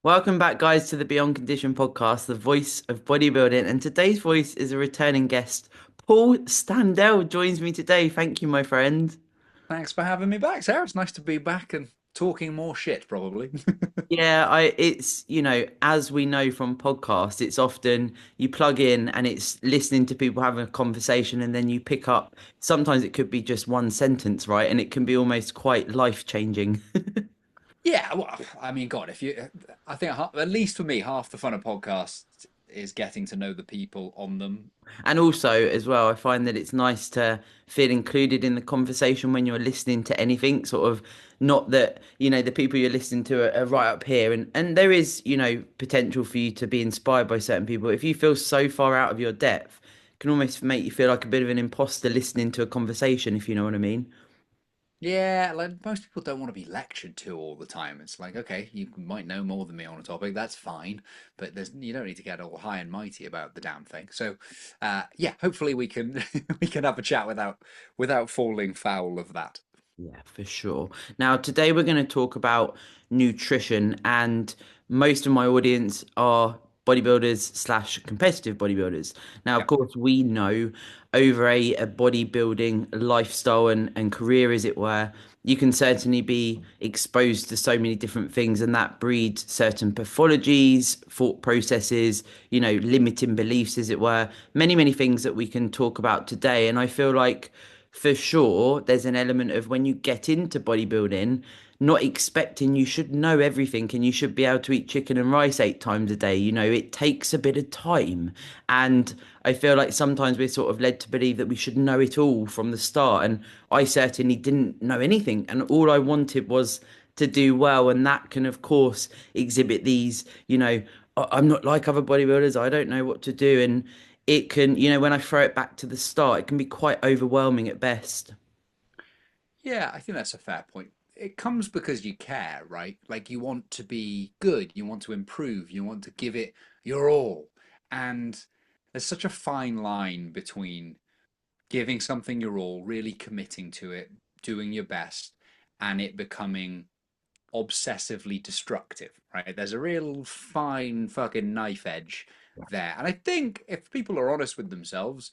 Welcome back, guys, to the Beyond Condition podcast, the voice of bodybuilding. And today's voice is a returning guest. Paul Standell joins me today. Thank you, my friend. Thanks for having me back, Sarah. It's nice to be back and talking more shit, probably. Yeah, it's, as we know from podcasts, it's often you plug in and it's listening to people having a conversation, and then you pick up, sometimes it could be just one sentence, right? And it can be almost quite life-changing. Yeah, well, I mean, God, I think at least for me, half the fun of podcasts is getting to know the people on them. And also, as well, I find that it's nice to feel included in the conversation when you're listening to anything, sort of not that, the people you're listening to are right up here. And there is, potential for you to be inspired by certain people. If you feel so far out of your depth, it can almost make you feel like a bit of an imposter listening to a conversation, if you know what I mean. Yeah, like most people don't want to be lectured to all the time. It's like, okay, you might know more than me on a topic, that's fine, but you don't need to get all high and mighty about the damn thing. So, yeah, hopefully we can we can have a chat without falling foul of that. Yeah, for sure. Now, today we're going to talk about nutrition, and most of my audience are bodybuilders slash competitive bodybuilders. Now, of Yeah. course, we know over a bodybuilding lifestyle and career, as it were, you can certainly be exposed to so many different things, and that breeds certain pathologies, thought processes, limiting beliefs, as it were, many, many things that we can talk about today. And I feel like for sure, there's an element of when you get into bodybuilding, not expecting you should know everything and you should be able to eat chicken and rice 8 times a day. It takes a bit of time. And I feel like sometimes we're sort of led to believe that we should know it all from the start. And I certainly didn't know anything. And all I wanted was to do well. And that can, of course, exhibit these, I'm not like other bodybuilders. I don't know what to do. And it can, when I throw it back to the start, it can be quite overwhelming at best. Yeah, I think that's a fair point. It comes because you care, right? Like you want to be good, you want to improve, you want to give it your all. And there's such a fine line between giving something your all, really committing to it, doing your best, and it becoming obsessively destructive, right? There's a real fine fucking knife edge there. And I think if people are honest with themselves,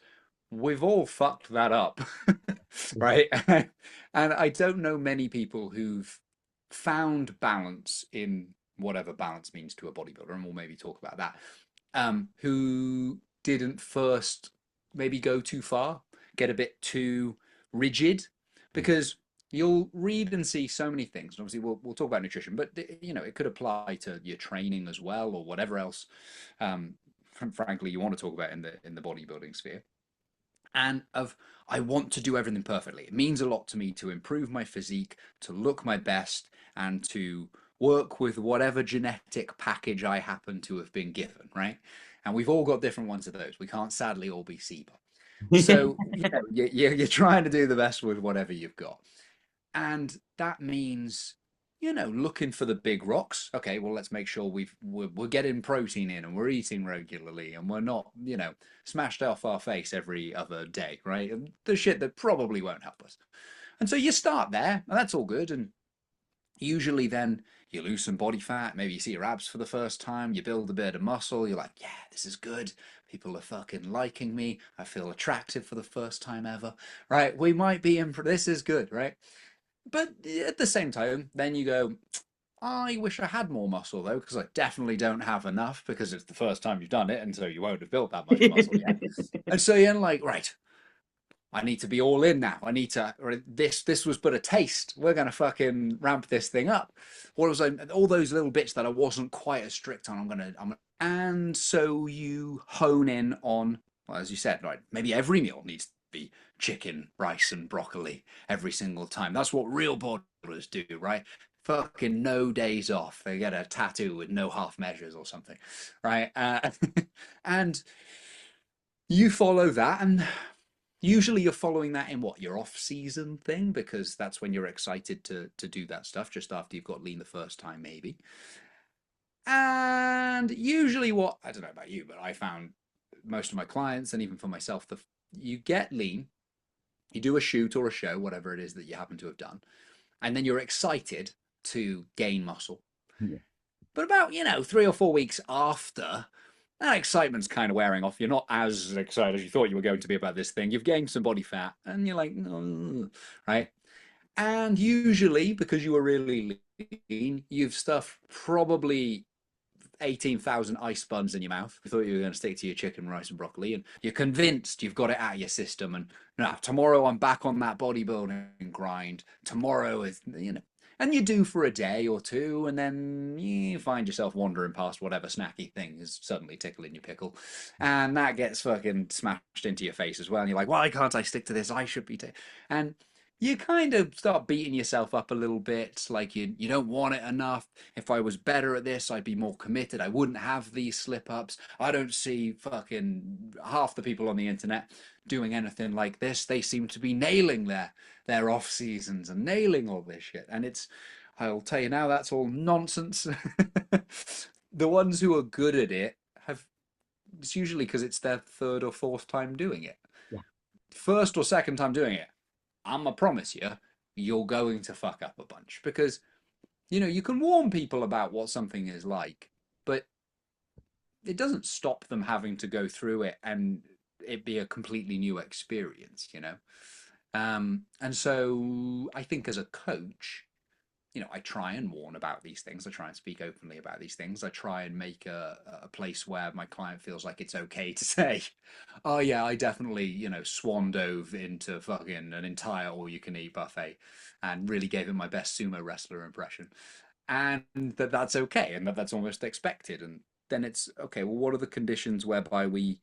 we've all fucked that up, right? And I don't know many people who've found balance in whatever balance means to a bodybuilder, and we'll maybe talk about that, who didn't first maybe go too far, get a bit too rigid, because you'll read and see so many things. And obviously, we'll talk about nutrition, but it could apply to your training as well, or whatever else. Um, frankly, you want to talk about in the bodybuilding sphere. And of I want to do everything perfectly. It means a lot to me to improve my physique, to look my best, and to work with whatever genetic package I happen to have been given, right? And we've all got different ones of those. We can't sadly all be SIBA. So, you're trying to do the best with whatever you've got. And that means, looking for the big rocks. Okay, well, let's make sure we're getting protein in and we're eating regularly and we're not, smashed off our face every other day, right? And the shit that probably won't help us. And so you start there, and that's all good. And usually then you lose some body fat. Maybe you see your abs for the first time. You build a bit of muscle. You're like, yeah, this is good. People are fucking liking me. I feel attractive for the first time ever, right? We might be in. This is good, right? But at the same time, then you go, I wish I had more muscle though, because I definitely don't have enough because it's the first time you've done it, and so you won't have built that much muscle yet. And so you're like, right, I need to be all in now. I need to. Or this was but a taste. We're gonna fucking ramp this thing up. What was I? All those little bits that I wasn't quite as strict on. And so you hone in on, well, as you said, right? Maybe every meal needs to be chicken, rice, and broccoli every single time. That's what real bodybuilders do, right? Fucking no days off. They get a tattoo with no half measures or something, right? And you follow that, and usually you're following that in what, your off season thing, because that's when you're excited to do that stuff, just after you've got lean the first time, maybe. And usually, what, I don't know about you, but I found most of my clients, and even for myself, you get lean, you do a shoot or a show, whatever it is that you happen to have done, and then you're excited to gain muscle. Yeah. But about, 3 or 4 weeks after, that excitement's kind of wearing off. You're not as excited as you thought you were going to be about this thing. You've gained some body fat, and you're like, "Ugh," right? And usually, because you were really lean, you've stuffed probably 18,000 ice buns in your mouth. You thought you were going to stick to your chicken, rice, and broccoli, and you're convinced you've got it out of your system. And now tomorrow I'm back on that bodybuilding grind. Tomorrow is, and you do for a day or two, and then you find yourself wandering past whatever snacky thing is suddenly tickling your pickle, and that gets fucking smashed into your face as well. And you're like, why can't I stick to this? I should be. And you kind of start beating yourself up a little bit, like you don't want it enough. If I was better at this, I'd be more committed. I wouldn't have these slip ups. I don't see fucking half the people on the internet doing anything like this. They seem to be nailing their off seasons and nailing all this shit. And I'll tell you now, that's all nonsense. The ones who are good at it have, it's usually because it's their third or fourth time doing it. Yeah. First or second time doing it, I'm gonna promise you, you're going to fuck up a bunch because you can warn people about what something is like, but it doesn't stop them having to go through it and it be a completely new experience. And so I think as a coach, I try and warn about these things. I try and speak openly about these things. I try and make a place where my client feels like it's okay to say, oh yeah, I definitely, swan dove into fucking an entire all you can eat buffet and really gave it my best sumo wrestler impression. And that's okay and that's almost expected. And then it's okay, well, what are the conditions whereby we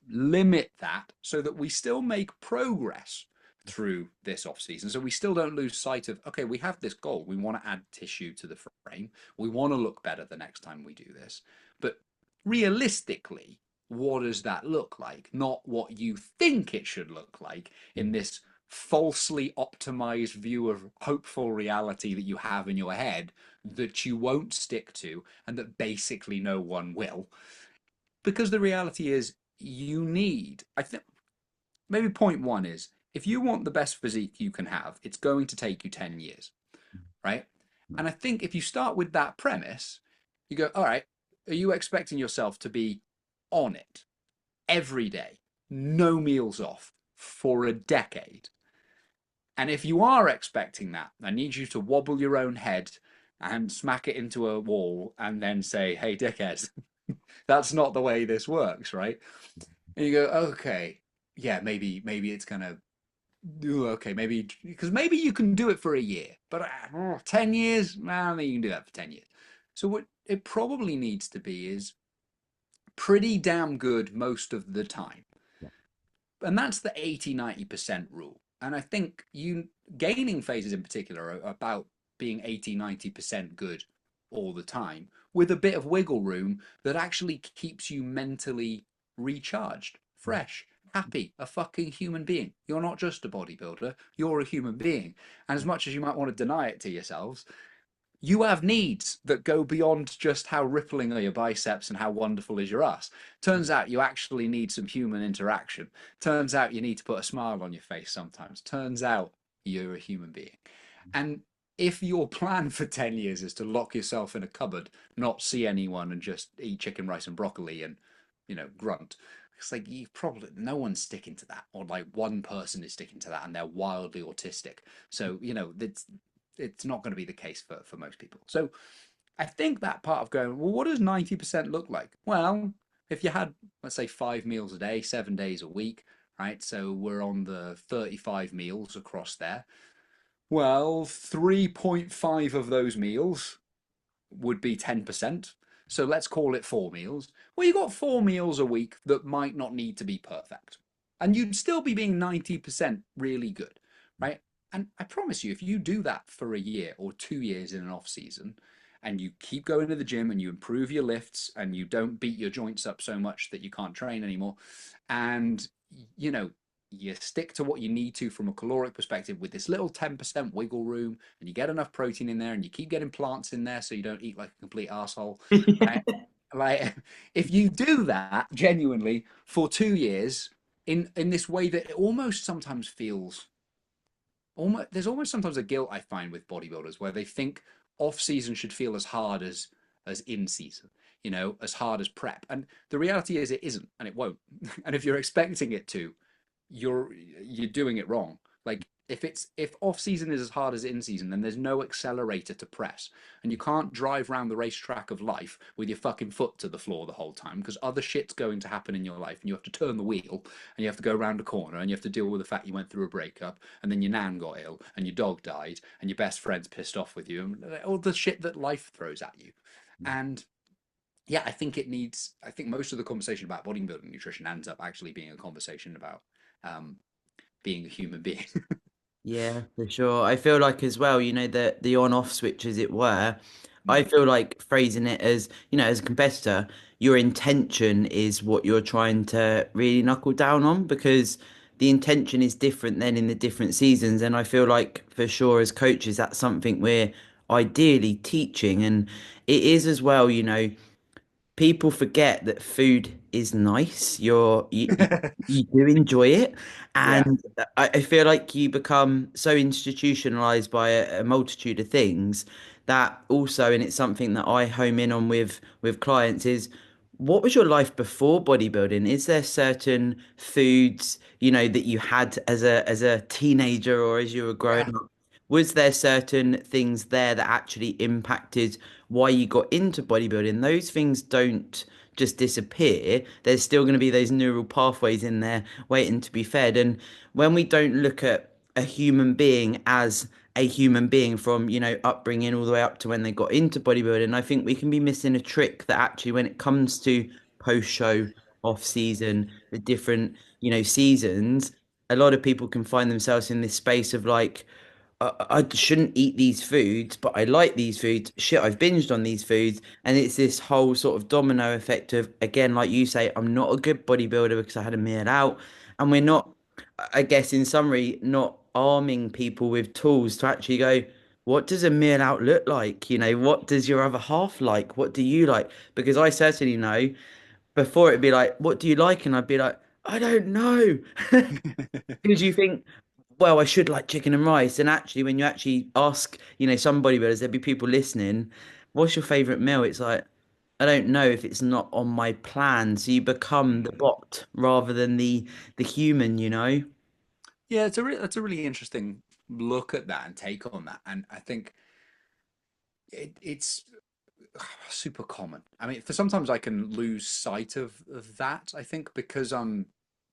limit that so that we still make progress through this off season, so we still don't lose sight of, okay, we have this goal, we want to add tissue to the frame, we want to look better the next time we do this, but realistically, what does that look like? Not what you think it should look like in this falsely optimized view of hopeful reality that you have in your head that you won't stick to and that basically no one will, because the reality is I think maybe point one is, if you want the best physique you can have, it's going to take you 10 years, right? And I think if you start with that premise, you go, all right, are you expecting yourself to be on it every day, no meals off for a decade? And if you are expecting that, I need you to wobble your own head and smack it into a wall and then say, hey, dickhead, that's not the way this works, right? And you go, okay, yeah, maybe it's gonna okay, maybe because maybe you can do it for a year, but 10 years, I don't think you can do that for 10 years. So what it probably needs to be is pretty damn good most of the time. And that's the 80-90% rule. And I think gaining phases in particular are about being 80-90% good all the time with a bit of wiggle room that actually keeps you mentally recharged, fresh, happy, a fucking human being. You're not just a bodybuilder, you're a human being. And as much as you might want to deny it to yourselves, you have needs that go beyond just how rippling are your biceps and how wonderful is your ass. Turns out you actually need some human interaction. Turns out you need to put a smile on your face sometimes. Turns out you're a human being. And if your plan for 10 years is to lock yourself in a cupboard, not see anyone, and just eat chicken, rice, and broccoli and, grunt, it's like no one's sticking to that. Or like one person is sticking to that and they're wildly autistic. So, it's not going to be the case for most people. So I think that part of going, well, what does 90% look like? Well, if you had, let's say, 5 meals a day, 7 days a week, right? So we're on the 35 meals across there. Well, 3.5 of those meals would be 10%. So let's call it 4 meals. Well, you got 4 meals a week that might not need to be perfect. And you'd still be being 90% really good, right? And I promise you, if you do that for a year or 2 years in an off season, and you keep going to the gym and you improve your lifts and you don't beat your joints up so much that you can't train anymore, and you stick to what you need to from a caloric perspective with this little 10% wiggle room, and you get enough protein in there and you keep getting plants in there so you don't eat like a complete asshole, right? Like, if you do that genuinely for 2 years in this way that it almost sometimes feels, there's almost sometimes a guilt I find with bodybuilders where they think off season should feel as hard as in season, as hard as prep. And the reality is it isn't, and it won't. And if you're expecting it to, you're you're doing it wrong. Like if off season is as hard as in season, then there's no accelerator to press, and you can't drive around the racetrack of life with your fucking foot to the floor the whole time because other shit's going to happen in your life, and you have to turn the wheel, and you have to go around a corner, and you have to deal with the fact you went through a breakup, and then your nan got ill, and your dog died, and your best friend's pissed off with you, and all the shit that life throws at you, and yeah, I think most of the conversation about bodybuilding nutrition ends up actually being a conversation about um, being a human being. Yeah, for sure. I feel like as well, the on-off switch, as it were. I Mm. feel like phrasing it as, as a competitor, your intention is what you're trying to really knuckle down on because the intention is different than in the different seasons. And I feel like for sure as coaches, that's something we're ideally teaching. And it is as well, people forget that food is nice. You do enjoy it, Yeah. and I feel like you become so institutionalized by a multitude of things that also, and it's something that I home in on with clients is. What was your life before bodybuilding? Is there certain foods, that you had as a teenager or as you were growing Yeah. up? Was there certain things there that actually impacted why you got into bodybuilding? Those things don't just disappear. There's still going to be those neural pathways in there waiting to be fed. And when we don't look at a human being as a human being from, upbringing all the way up to when they got into bodybuilding, I think we can be missing a trick that actually when it comes to post show, off season, the different, seasons, a lot of people can find themselves in this space of like, I shouldn't eat these foods, but I like these foods. Shit, I've binged on these foods. And it's this whole sort of domino effect of, again, like you say, I'm not a good bodybuilder because I had a meal out. And we're not, I guess, in summary, not arming people with tools to actually go, what does a meal out look like? What does your other half like? What do you like? Because I certainly know before it'd be like, what do you like? And I'd be like, I don't know. Because you think, well, I should like chicken and rice. And actually, when you actually ask, some bodybuilders, there'd be people listening, what's your favorite meal? It's like, I don't know if it's not on my plan. So you become the Mm. bot rather than the human. Yeah, that's a really interesting look at that and take on that. And I think it's super common. I mean, for sometimes I can lose sight of that, I think, because I'm,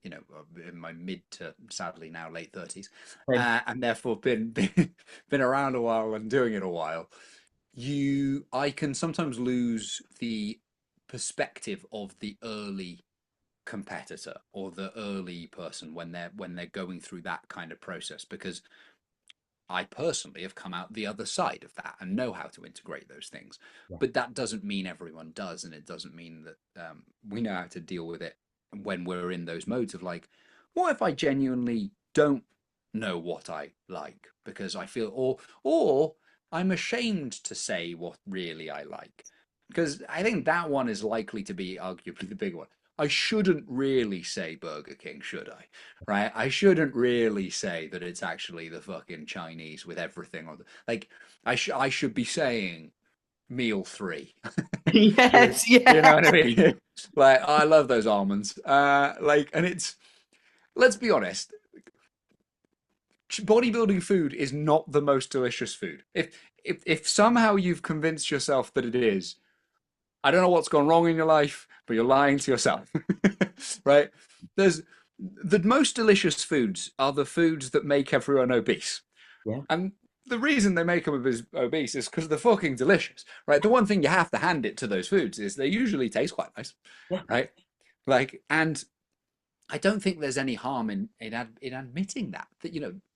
in my mid to sadly now late 30s, Same. and therefore been around a while and doing it a while. I can sometimes lose the perspective of the early competitor or the early person when they're going through that kind of process because I personally have come out the other side of that and know how to integrate those things. Yeah. But that doesn't mean everyone does, and it doesn't mean that we know how to deal with it when we're in those modes of like, what if I genuinely don't know what I like because I feel, or I'm ashamed to say what really I like, because I think that one is likely to be arguably the big one. I shouldn't really say Burger King, should I? Right? I shouldn't really say that it's actually the fucking Chinese with everything on the, like I should be saying meal three. you, Yes, you know yeah. what I mean? Like I love those almonds. And it's, let's be honest, bodybuilding food is not the most delicious food. If somehow you've convinced yourself that it is, I don't know what's gone wrong in your life, but you're lying to yourself. Right? There's the most delicious foods are the foods that make everyone obese. Yeah, And the reason they make them obese is because they're fucking delicious, right? The one thing you have to hand it to those foods is they usually taste quite nice, yeah, right? Like, and I don't think there's any harm in admitting that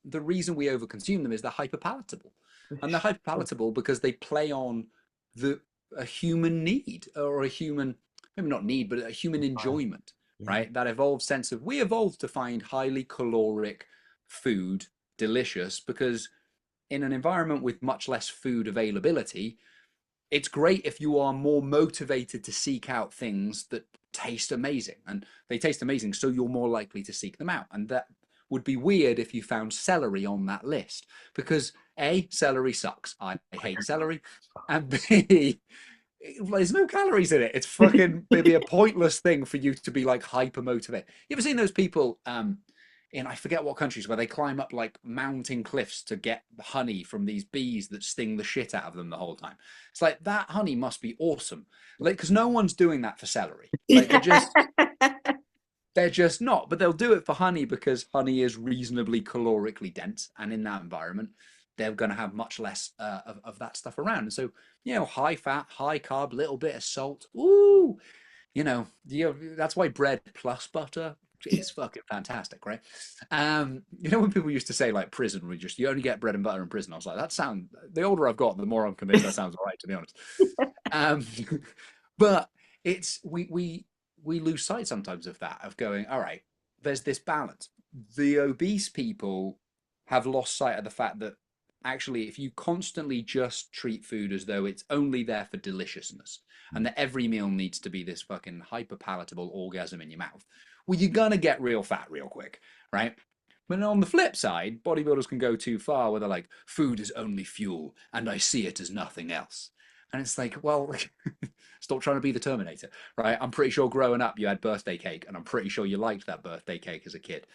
the reason we overconsume them is they're hyperpalatable, for and they're sure. hyperpalatable because they play on the a human need or a human, maybe not need, but a human enjoyment, Yeah, right? That evolved sense of, we evolved to find highly caloric food delicious because in an environment with much less food availability, it's great if you are more motivated to seek out things that taste amazing, and they taste amazing, so you're more likely to seek them out. And that would be weird if you found celery on that list because A, celery sucks. I hate celery. And B, there's no calories in it. It's fucking maybe a pointless thing for you to be like hyper motivated. You ever seen those people in I forget what countries where they climb up like mountain cliffs to get honey from these bees that sting the shit out of them the whole time? It's like that honey must be awesome. Like because no one's doing that for celery. Like Yeah. they're just not, but they'll do it for honey because honey is reasonably calorically dense, and in that environment, they're going to have much less of that stuff around. And so, high fat, high carb, little bit of salt. Ooh, that's why bread plus butter is fucking fantastic, right? When people used to say like prison, you only get bread and butter in prison. I was like, that sound. The older I've got, the more I'm convinced that sounds all right, to be honest. Um, but it's we lose sight sometimes of that, of going, all right, there's this balance. The obese people have lost sight of the fact that actually, if you constantly just treat food as though it's only there for deliciousness and that every meal needs to be this fucking hyper palatable orgasm in your mouth, well, you're gonna get real fat real quick, right? But on the flip side, bodybuilders can go too far where they're like, food is only fuel and I see it as nothing else. And it's like, well, stop trying to be the Terminator, right? I'm pretty sure growing up you had birthday cake, and I'm pretty sure you liked that birthday cake as a kid.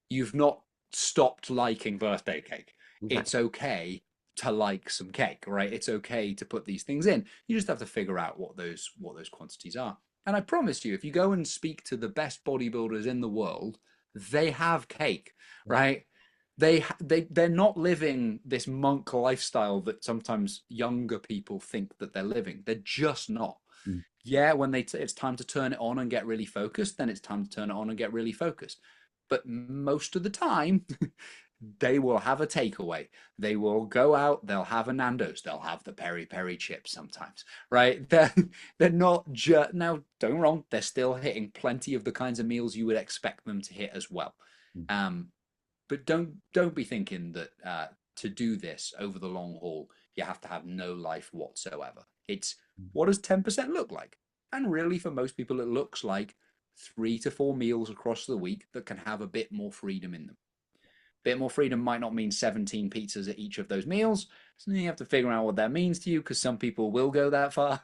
You've not stopped liking birthday cake. It's Exactly. okay to like some cake, right? It's okay to put these things in. You just have to figure out what those quantities are. And I promise you, if you go and speak to the best bodybuilders in the world, they have cake, right? They're not living this monk lifestyle that sometimes younger people think that they're living. They're just not. Mm. Yeah, when it's time to turn it on and get really focused, then it's time to turn it on and get really focused. But most of the time, they will have a takeaway. They will go out, they'll have a Nando's, they'll have the peri peri chips sometimes, right? They're not just, now, don't get wrong, they're still hitting plenty of the kinds of meals you would expect them to hit as well. Mm. Um, but don't be thinking that to do this over the long haul, you have to have no life whatsoever. It's what does 10% look like? And really, for most people, it looks like 3 to 4 meals across the week that can have a bit more freedom in them. Bit more freedom might not mean 17 pizzas at each of those meals. So you have to figure out what that means to you because some people will go that far,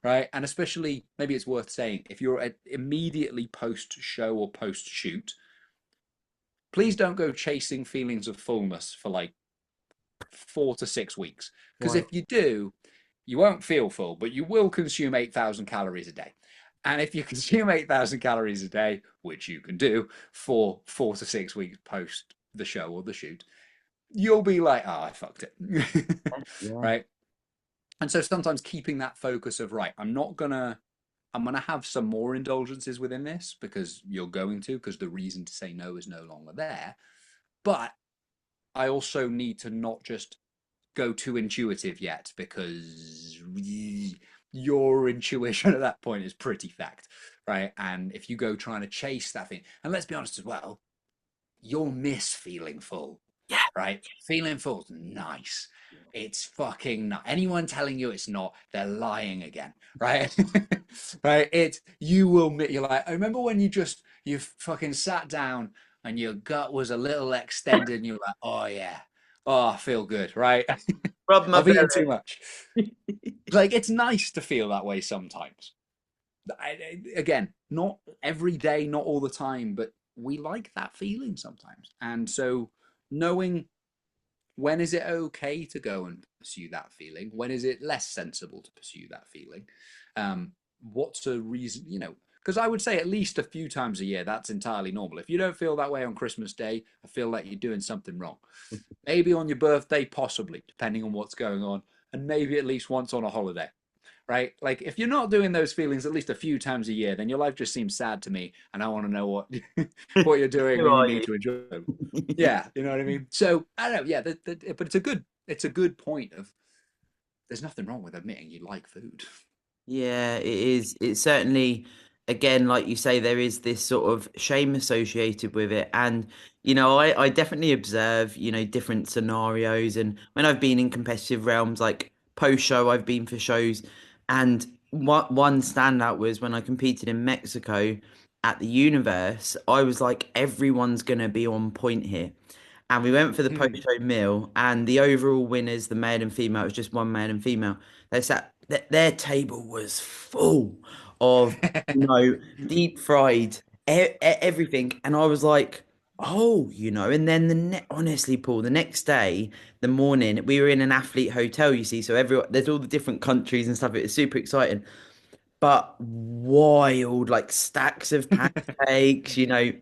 right? And especially, maybe it's worth saying, if you're immediately post show or post shoot, please don't go chasing feelings of fullness for like 4 to 6 weeks. Because Why? if you do, you won't feel full, but you will consume 8,000 calories a day. And if you consume 8,000 calories a day, which you can do for 4 to 6 weeks post the show or the shoot, you'll be like, oh, I fucked it. Yeah. Right. And so sometimes keeping that focus of, right, I'm gonna have some more indulgences within this because you're going to, because the reason to say no is no longer there. But I also need to not just go too intuitive yet because your intuition at that point is pretty fact, right? And if you go trying to chase that thing, and let's be honest as well, you'll miss feeling full, Yeah. right? Feeling full is nice. It's fucking not. Anyone telling you it's not, they're lying again, right? Right? It's you will admit you're like, I remember when you fucking sat down and your gut was a little extended and you're like, oh yeah, oh, I feel good, right? Rub my I've eaten belly. too much. Like it's nice to feel that way sometimes. Again, not every day, not all the time, but we like that feeling sometimes. And so knowing when is it okay to go and pursue that feeling, when is it less sensible to pursue that feeling, what's a reason, because I would say at least a few times a year, that's entirely normal. If you don't feel that way on Christmas Day, I feel like you're doing something wrong. Maybe on your birthday, possibly, depending on what's going on, and maybe at least once on a holiday, right? Like if you're not doing those feelings at least a few times a year, then your life just seems sad to me, and I want to know what what you're doing Who when you are need you? to enjoy them. Yeah, you know what I mean. So I don't know. Yeah, but it's a good point of there's nothing wrong with admitting you like food. Yeah, it is. It's certainly, again, like you say, there is this sort of shame associated with it. And, I definitely observe, different scenarios. And when I've been in competitive realms, like post show, I've been for shows. And one standout was when I competed in Mexico. at the universe, I was like, everyone's going to be on point here. And we went for the post-show meal, and the overall winners, the male and female, it was just one male and female. They sat, their table was full of, deep fried everything. And I was like, oh, and then honestly, Paul, the next day, the morning, we were in an athlete hotel, you see, so there's all the different countries and stuff. It was super exciting, but wild, like stacks of pancakes,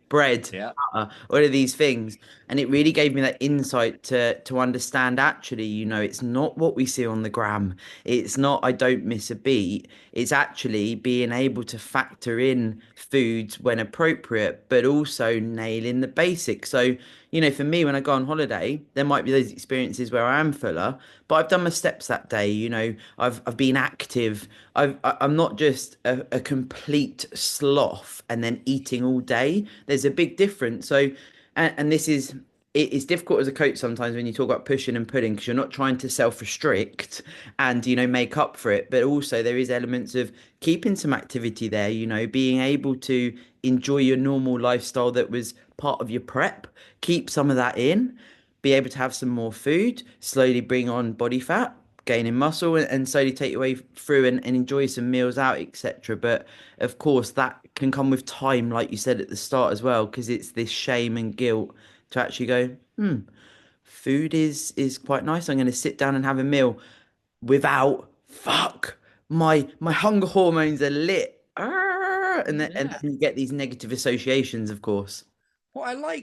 bread, Yeah. all of these things. And it really gave me that insight to understand actually, it's not what we see on the gram. It's not I don't miss a beat. It's actually being able to factor in foods when appropriate, but also nailing the basics. So, for me, when I go on holiday, there might be those experiences where I am fuller, but I've done my steps that day. I've been active. I'm not just a complete sloth and then eating all day. There's a big difference. So, and this is it's difficult as a coach sometimes when you talk about pushing and pulling because you're not trying to self-restrict and make up for it, but also there is elements of keeping some activity there. Being able to enjoy your normal lifestyle that was part of your prep, keep some of that in, be able to have some more food, slowly bring on body fat, gaining muscle, and slowly take your way through and enjoy some meals out, etc. But of course, that can come with time, like you said at the start as well, because it's this shame and guilt to actually go, food is quite nice. I'm going to sit down and have a meal without fuck. My hunger hormones are lit. And then Yeah. you get these negative associations, of course. Well, I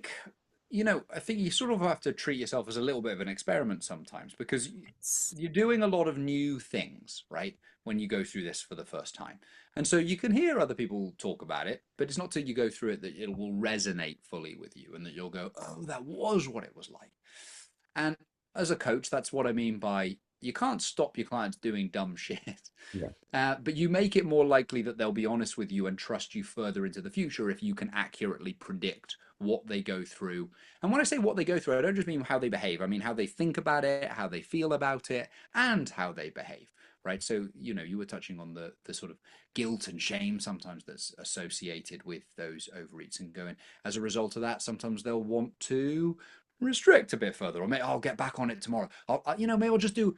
think you sort of have to treat yourself as a little bit of an experiment sometimes because It's, you're doing a lot of new things, right? When you go through this for the first time. And so you can hear other people talk about it, but it's not till you go through it that it will resonate fully with you and that you'll go, oh, that was what it was like. And as a coach, that's what I mean by you can't stop your clients doing dumb shit. yeah. But you make it more likely that they'll be honest with you and trust you further into the future if you can accurately predict what they go through. And when I say what they go through, I don't just mean how they behave. I mean how they think about it, how they feel about it, and how they behave. Right. So, you were touching on the sort of guilt and shame sometimes that's associated with those overeats and going, as a result of that, sometimes they'll want to restrict a bit further, or maybe I'll get back on it tomorrow. Maybe I'll just do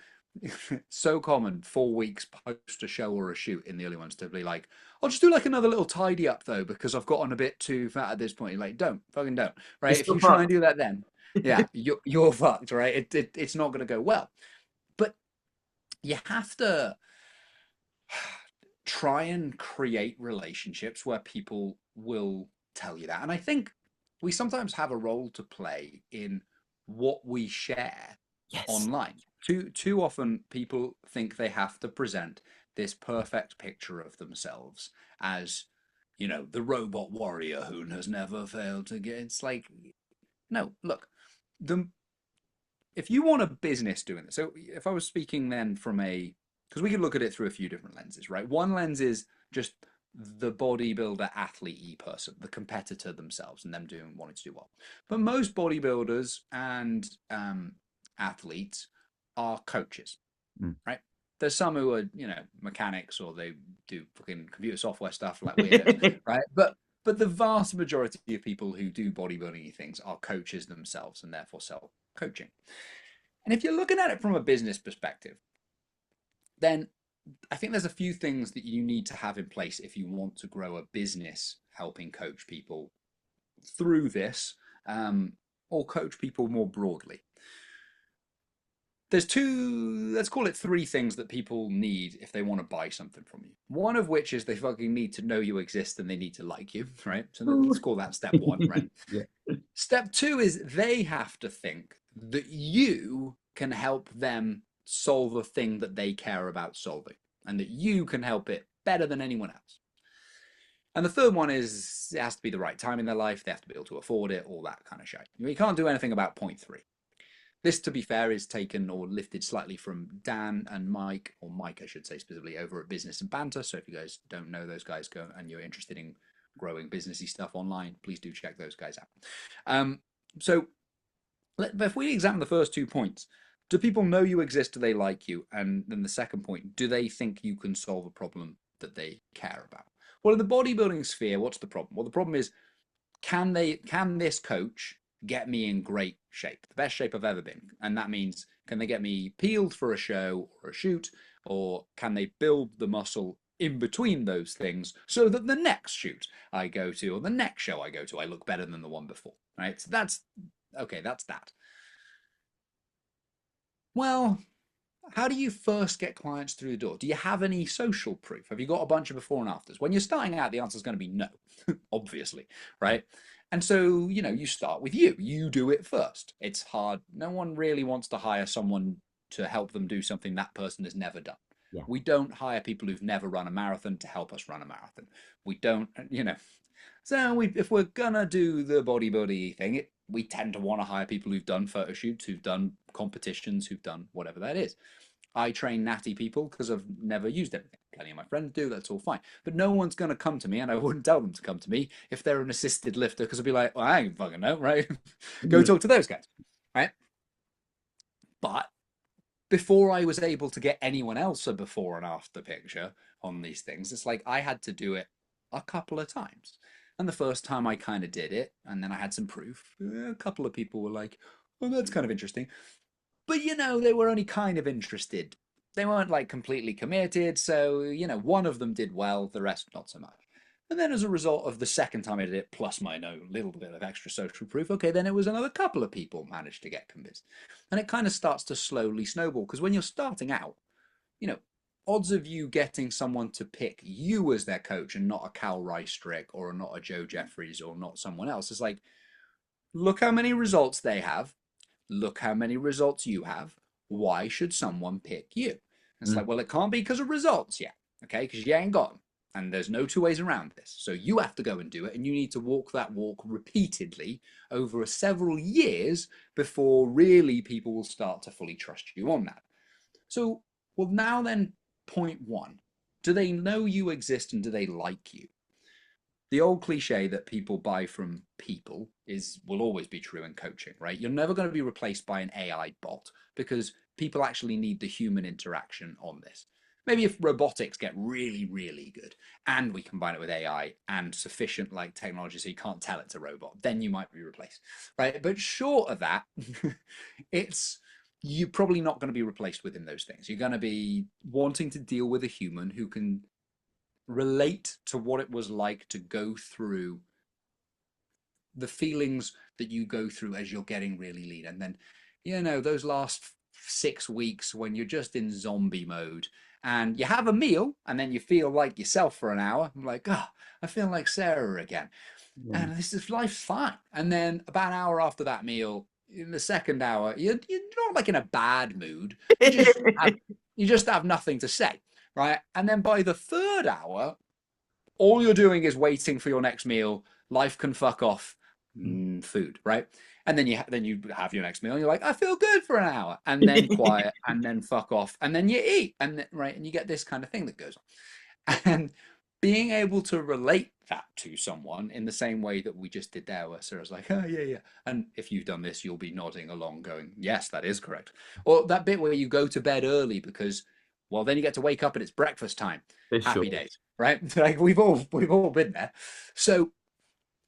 so common 4 weeks post a show or a shoot in the early ones to be like, I'll just do like another little tidy up though because I've gotten a bit too fat at this point. You're like, don't fucking don't, You're right? If still you try and fucked. do that, then yeah, you're fucked, right? It's not going to go well. But you have to try and create relationships where people will tell you that, and I think we sometimes have a role to play in what we share Yes. online. Too often people think they have to present this perfect picture of themselves as, the robot warrior who has never failed to get. It's like, no, look, the if you want a business doing this, so if I was speaking then from because we could look at it through a few different lenses, right? One lens is just the bodybuilder athlete person, the competitor themselves, and them wanting to do well. But most bodybuilders and athletes are coaches, Mm. right? There's some who are, mechanics or they do fucking computer software stuff like weirdos, right? But the vast majority of people who do bodybuilding things are coaches themselves and therefore sell coaching. And if you're looking at it from a business perspective, then I think there's a few things that you need to have in place if you want to grow a business helping coach people through this, or coach people more broadly. There's let's call it three things that people need if they want to buy something from you. One of which is they fucking need to know you exist and they need to like you, right? So let's call that step one, right? Yeah. Step two is they have to think that you can help them solve a thing that they care about solving and that you can help it better than anyone else. And the third one is it has to be the right time in their life. They have to be able to afford it, all that kind of shit. You can't do anything about point three. This, to be fair, is taken or lifted slightly from Dan and Mike, or Mike, I should say specifically, over at Business and Banter. So if you guys don't know those guys and you're interested in growing businessy stuff online, please do check those guys out. So if we examine the first 2 points, do people know you exist? Do they like you? And then the second point, do they think you can solve a problem that they care about? Well, in the bodybuilding sphere, what's the problem? Well, the problem is, can this coach get me in great shape, the best shape I've ever been? And that means, can they get me peeled for a show or a shoot, or can they build the muscle in between those things so that the next shoot I go to or the next show I go to, I look better than the one before, right? So that's okay, that's that. Well, how do you first get clients through the door? Do you have any social proof? Have you got a bunch of before and afters? When you're starting out, the answer is going to be no, obviously, right? And so, you start with you. You do it first. It's hard. No one really wants to hire someone to help them do something that person has never done. Yeah. We don't hire people who've never run a marathon to help us run a marathon. We don't. So if we're gonna do the bodybuilding thing, we tend to want to hire people who've done photo shoots, who've done competitions, who've done whatever that is. I train natty people because I've never used anything. Plenty of my friends do, that's all fine. But no one's going to come to me, and I wouldn't tell them to come to me if they're an assisted lifter, because I'd be like, well, I ain't fucking know, right? Go talk to those guys, right? But before I was able to get anyone else a before and after picture on these things, it's like I had to do it a couple of times. And the first time I kind of did it, and then I had some proof, a couple of people were like, well, that's kind of interesting. But they were only kind of interested. They weren't like completely committed. So, one of them did well, the rest not so much. And then as a result of the second time I did it, plus my little bit of extra social proof, okay, then it was another couple of people managed to get convinced. And it kind of starts to slowly snowball, because when you're starting out, you know, odds of you getting someone to pick you as their coach and not a Cal Reistrick or not a Joe Jeffries or not someone else is like, look how many results they have. Look how many results you have. Why should someone pick you? And it's Mm. like, well, it can't be because of results yet, okay? Because you ain't got them. And there's no two ways around this. So you have to go and do it, and you need to walk that walk repeatedly over several years before really people will start to fully trust you on that. So, well, now then, point one, do they know you exist and do they like you? The old cliche that people buy from people will always be true in coaching, right? You're never going to be replaced by an AI bot, because people actually need the human interaction on this. Maybe if robotics get really, really good and we combine it with AI and sufficient like technology so you can't tell it's a robot, then you might be replaced, right? But short of that, it's you're probably not going to be replaced within those things. You're going to be wanting to deal with a human who can relate to what it was like to go through the feelings that you go through as you're getting really lean. And then, those last 6 weeks when you're just in zombie mode and you have a meal and then you feel like yourself for an hour. I'm like, oh, I feel like Sarah again. Yeah. And this is life's fine. And then about an hour after that meal, in the second hour, you're not like in a bad mood. You just have nothing to say, right? And then by the third hour, all you're doing is waiting for your next meal. Life can fuck off. Food, right? And then you have your next meal, and you're like, I feel good for an hour, and then quiet, and then fuck off, and then you eat, and right, and you get this kind of thing that goes on. And being able to relate that to someone in the same way that we just did there, where Sarah's like, oh yeah, yeah, and if you've done this, you'll be nodding along, going, yes, that is correct. Or that bit where you go to bed early because, well, then you get to wake up and it's breakfast time. For Happy sure. days, right? Like we've all been there. So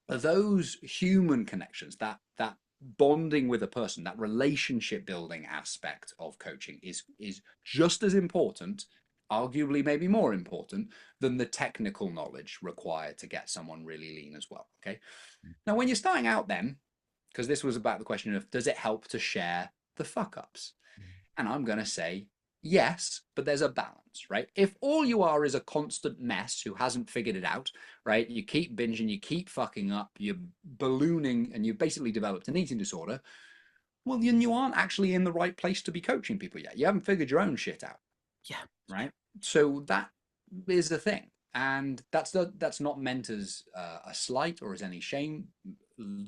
those human connections, that bonding with a person, that relationship building aspect of coaching is just as important, arguably maybe more important than the technical knowledge required to get someone really lean as well. Okay. Now, when you're starting out, then, because this was about the question of does it help to share the fuck ups? And I'm going to say yes, but there's a balance, right? If all you are is a constant mess who hasn't figured it out, right? You keep binging, you keep fucking up, you're ballooning, and you've basically developed an eating disorder. Well, then you aren't actually in the right place to be coaching people yet. You haven't figured your own shit out, Yeah. right? So that is the thing. And that's not meant as a slight or as any shame.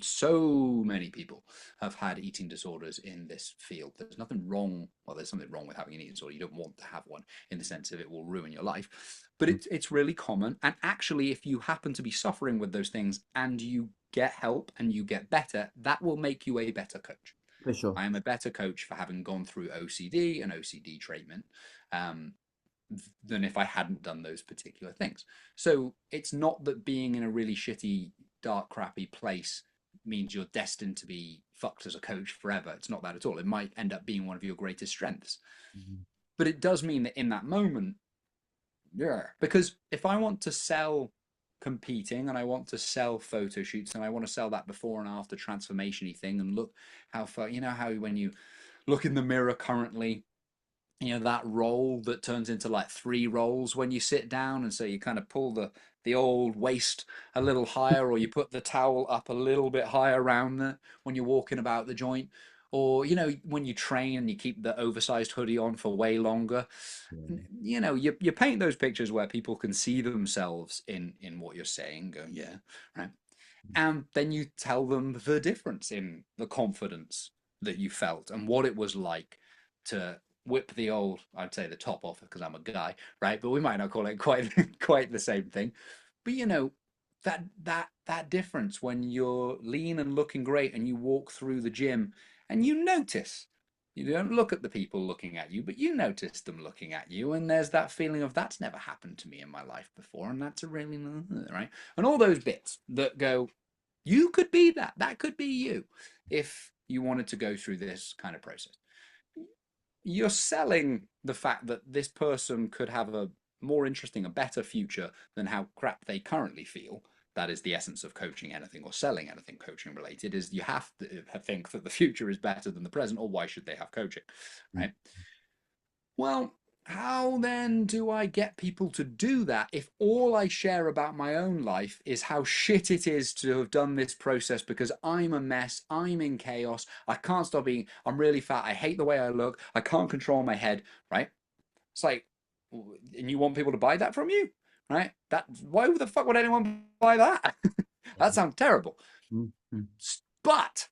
So many people have had eating disorders in this field. There's nothing wrong. Well, there's something wrong with having an eating disorder. You don't want to have one in the sense of it will ruin your life. But it's really common. And actually, if you happen to be suffering with those things and you get help and you get better, that will make you a better coach. For sure. I am a better coach for having gone through OCD and OCD treatment. Um, than if I hadn't done those particular things. So it's not that being in a really shitty, dark, crappy place means you're destined to be fucked as a coach forever. It's not that at all. It might end up being one of your greatest strengths. Mhm. But it does mean that in that moment, yeah, because if I want to sell competing and I want to sell photo shoots and I want to sell that before and after transformation-y thing and look how far, you know, how when you look in the mirror currently, you know, that roll that turns into like three rolls when you sit down, and so you kind of pull the old waist a little higher, or you put the towel up a little bit higher around the when you're walking about the joint, or you know, when you train and you keep the oversized hoodie on for way longer. Yeah. You know, you paint those pictures where people can see themselves in what you're saying, go, yeah, right. And then you tell them the difference in the confidence that you felt and what it was like to whip the old, I'd say the top off because I'm a guy, right? But we might not call it quite quite the same thing. But you know, that difference when you're lean and looking great and you walk through the gym and you notice. You don't look at the people looking at you, but you notice them looking at you, and there's that feeling of that's never happened to me in my life before, and that's a really right. And all those bits that go, you could be that. That could be you if you wanted to go through this kind of process. You're selling the fact that this person could have a more interesting, a better future than how crap they currently feel. That is the essence of coaching anything or selling anything coaching related, is you have to think that the future is better than the present, or why should they have coaching, right? Well, how then do I get people to do that if all I share about my own life is how shit it is to have done this process because I'm a mess, I'm in chaos, I can't stop eating, I'm really fat, I hate the way I look, I can't control my head, right? It's like, and you want people to buy that from you, right? That why the fuck would anyone buy that? That sounds terrible. Mhm. But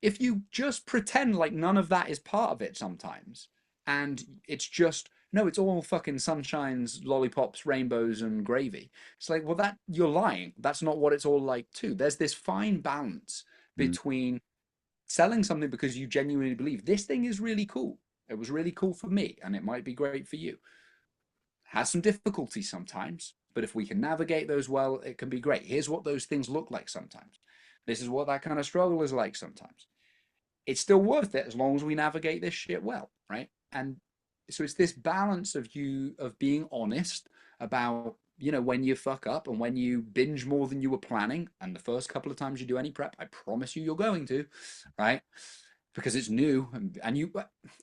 if you just pretend like none of that is part of it sometimes, and it's just no, it's all fucking sunshines, lollipops, rainbows, and gravy. It's like, well, that you're lying. That's not what it's all like too. There's this fine balance Mhm. between selling something because you genuinely believe this thing is really cool. It was really cool for me, and it might be great for you. Has some difficulties sometimes, but if we can navigate those well, it can be great. Here's what those things look like sometimes. This is what that kind of struggle is like sometimes. It's still worth it as long as we navigate this shit well, right? And so it's this balance of you of being honest about, you know, when you fuck up and when you binge more than you were planning, and the first couple of times you do any prep, I promise you you're going to, right? Because it's new, and you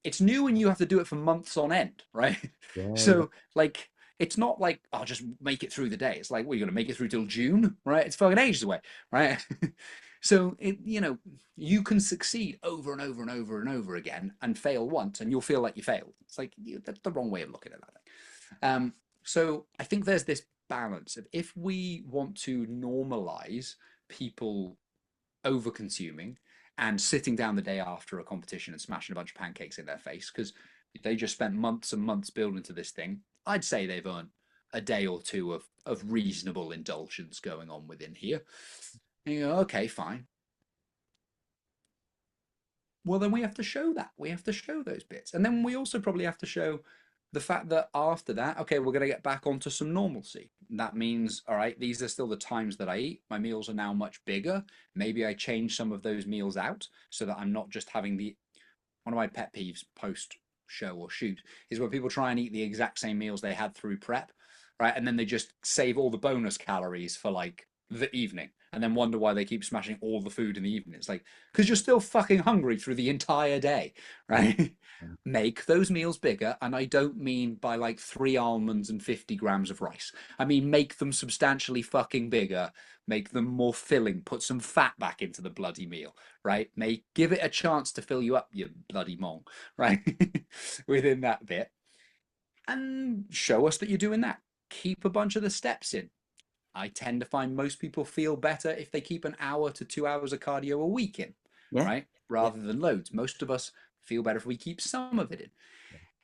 it's new and you have to do it for months on end, right? Yeah, yeah. So like it's not like I'll just make it through the day. It's like, well, you're gonna make it through till June, right? It's fucking ages away, right? So it, you know, you can succeed over and over and over and over again and fail once, and you'll feel like you failed. It's like that's the wrong way of looking at that thing. So I think there's this balance of if we want to normalize people over consuming and sitting down the day after a competition and smashing a bunch of pancakes in their face because they just spent months and months building to this thing. I'd say they've earned a day or two of reasonable indulgence going on within here. And you go, okay, fine. Well, then we have to show that. We have to show those bits. And then we also probably have to show the fact that after that, okay, we're going to get back onto some normalcy. That means, all right, these are still the times that I eat. My meals are now much bigger. Maybe I change some of those meals out so that I'm not just having the one of my pet peeves post show or shoot is when people try and eat the exact same meals they had through prep, right? And then they just save all the bonus calories for like the evening and then wonder why they keep smashing all the food in the evening. It's like, because you're still fucking hungry through the entire day, Yeah. right? Make those meals bigger. And I don't mean by like 3 almonds and 50 grams of rice. I mean, make them substantially fucking bigger, make them more filling, put some fat back into the bloody meal, right? Give it a chance to fill you up, you bloody mong, right? Within that bit. And show us that you're doing that. Keep a bunch of the steps in. I tend to find most people feel better if they keep an hour to 2 hours of cardio a week in, Yeah. right? Yeah. Rather than loads. Most of us feel better if we keep some of it in.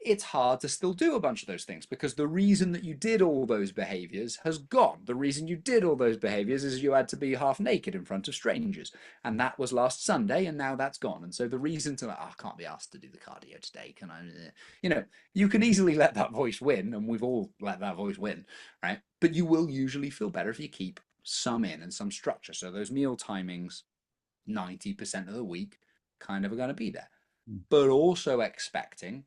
it's hard to still do a bunch of those things because the reason that you did all those behaviors has gone. The reason you did all those behaviors is you had to be half naked in front of strangers. And that was last Sunday, and now that's gone. And so the reason to, I can't be asked to do the cardio today, can I? You know, you can easily let that voice win, and we've all let that voice win, right? But you will usually feel better if you keep some in and some structure. So those meal timings, 90% of the week, kind of are going to be there. But also expecting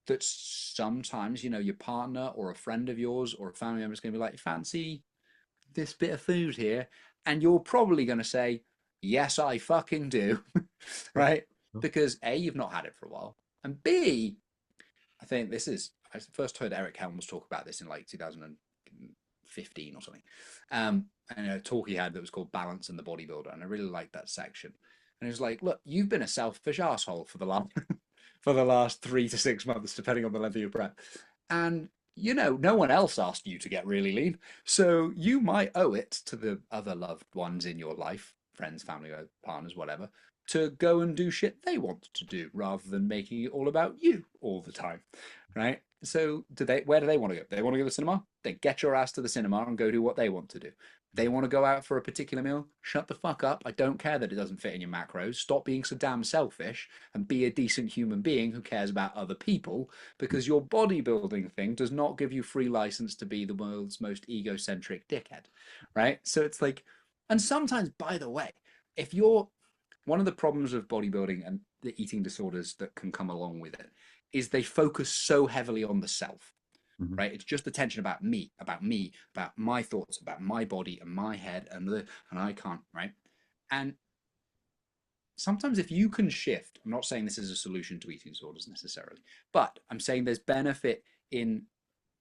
that sometimes, your partner or a friend of yours or a family member is going to be like, fancy this bit of food here? And you're probably going to say, yes, I fucking do. Right? Because A, you've not had it for a while. And B, I think I first heard Eric Helms talk about this in like 2015 or something. And a talk he had that was called Balance and the Bodybuilder. And I really liked that section. And he was like, look, you've been a selfish asshole for the last for the last 3 to 6 months, depending on the length of your prep. And no one else asked you to get really lean. So you might owe it to the other loved ones in your life, friends, family, partners, whatever, to go and do shit they want to do rather than making it all about you all the time. Right? So where do they want to go? They want to go to the cinema? Then get your ass to the cinema and go do what they want to do. They want to go out for a particular meal? Shut the fuck up. I don't care that it doesn't fit in your macros. Stop being so damn selfish and be a decent human being who cares about other people, because your bodybuilding thing does not give you free license to be the world's most egocentric dickhead, right? So it's like, and sometimes, by the way, if you're one of the problems of bodybuilding and the eating disorders that can come along with it is they focus so heavily on the self, Mhm. right? It's just attention about me, about my thoughts, about my body and my head, and I can't, right? And sometimes if you can shift, I'm not saying this is a solution to eating disorders necessarily, but I'm saying there's benefit in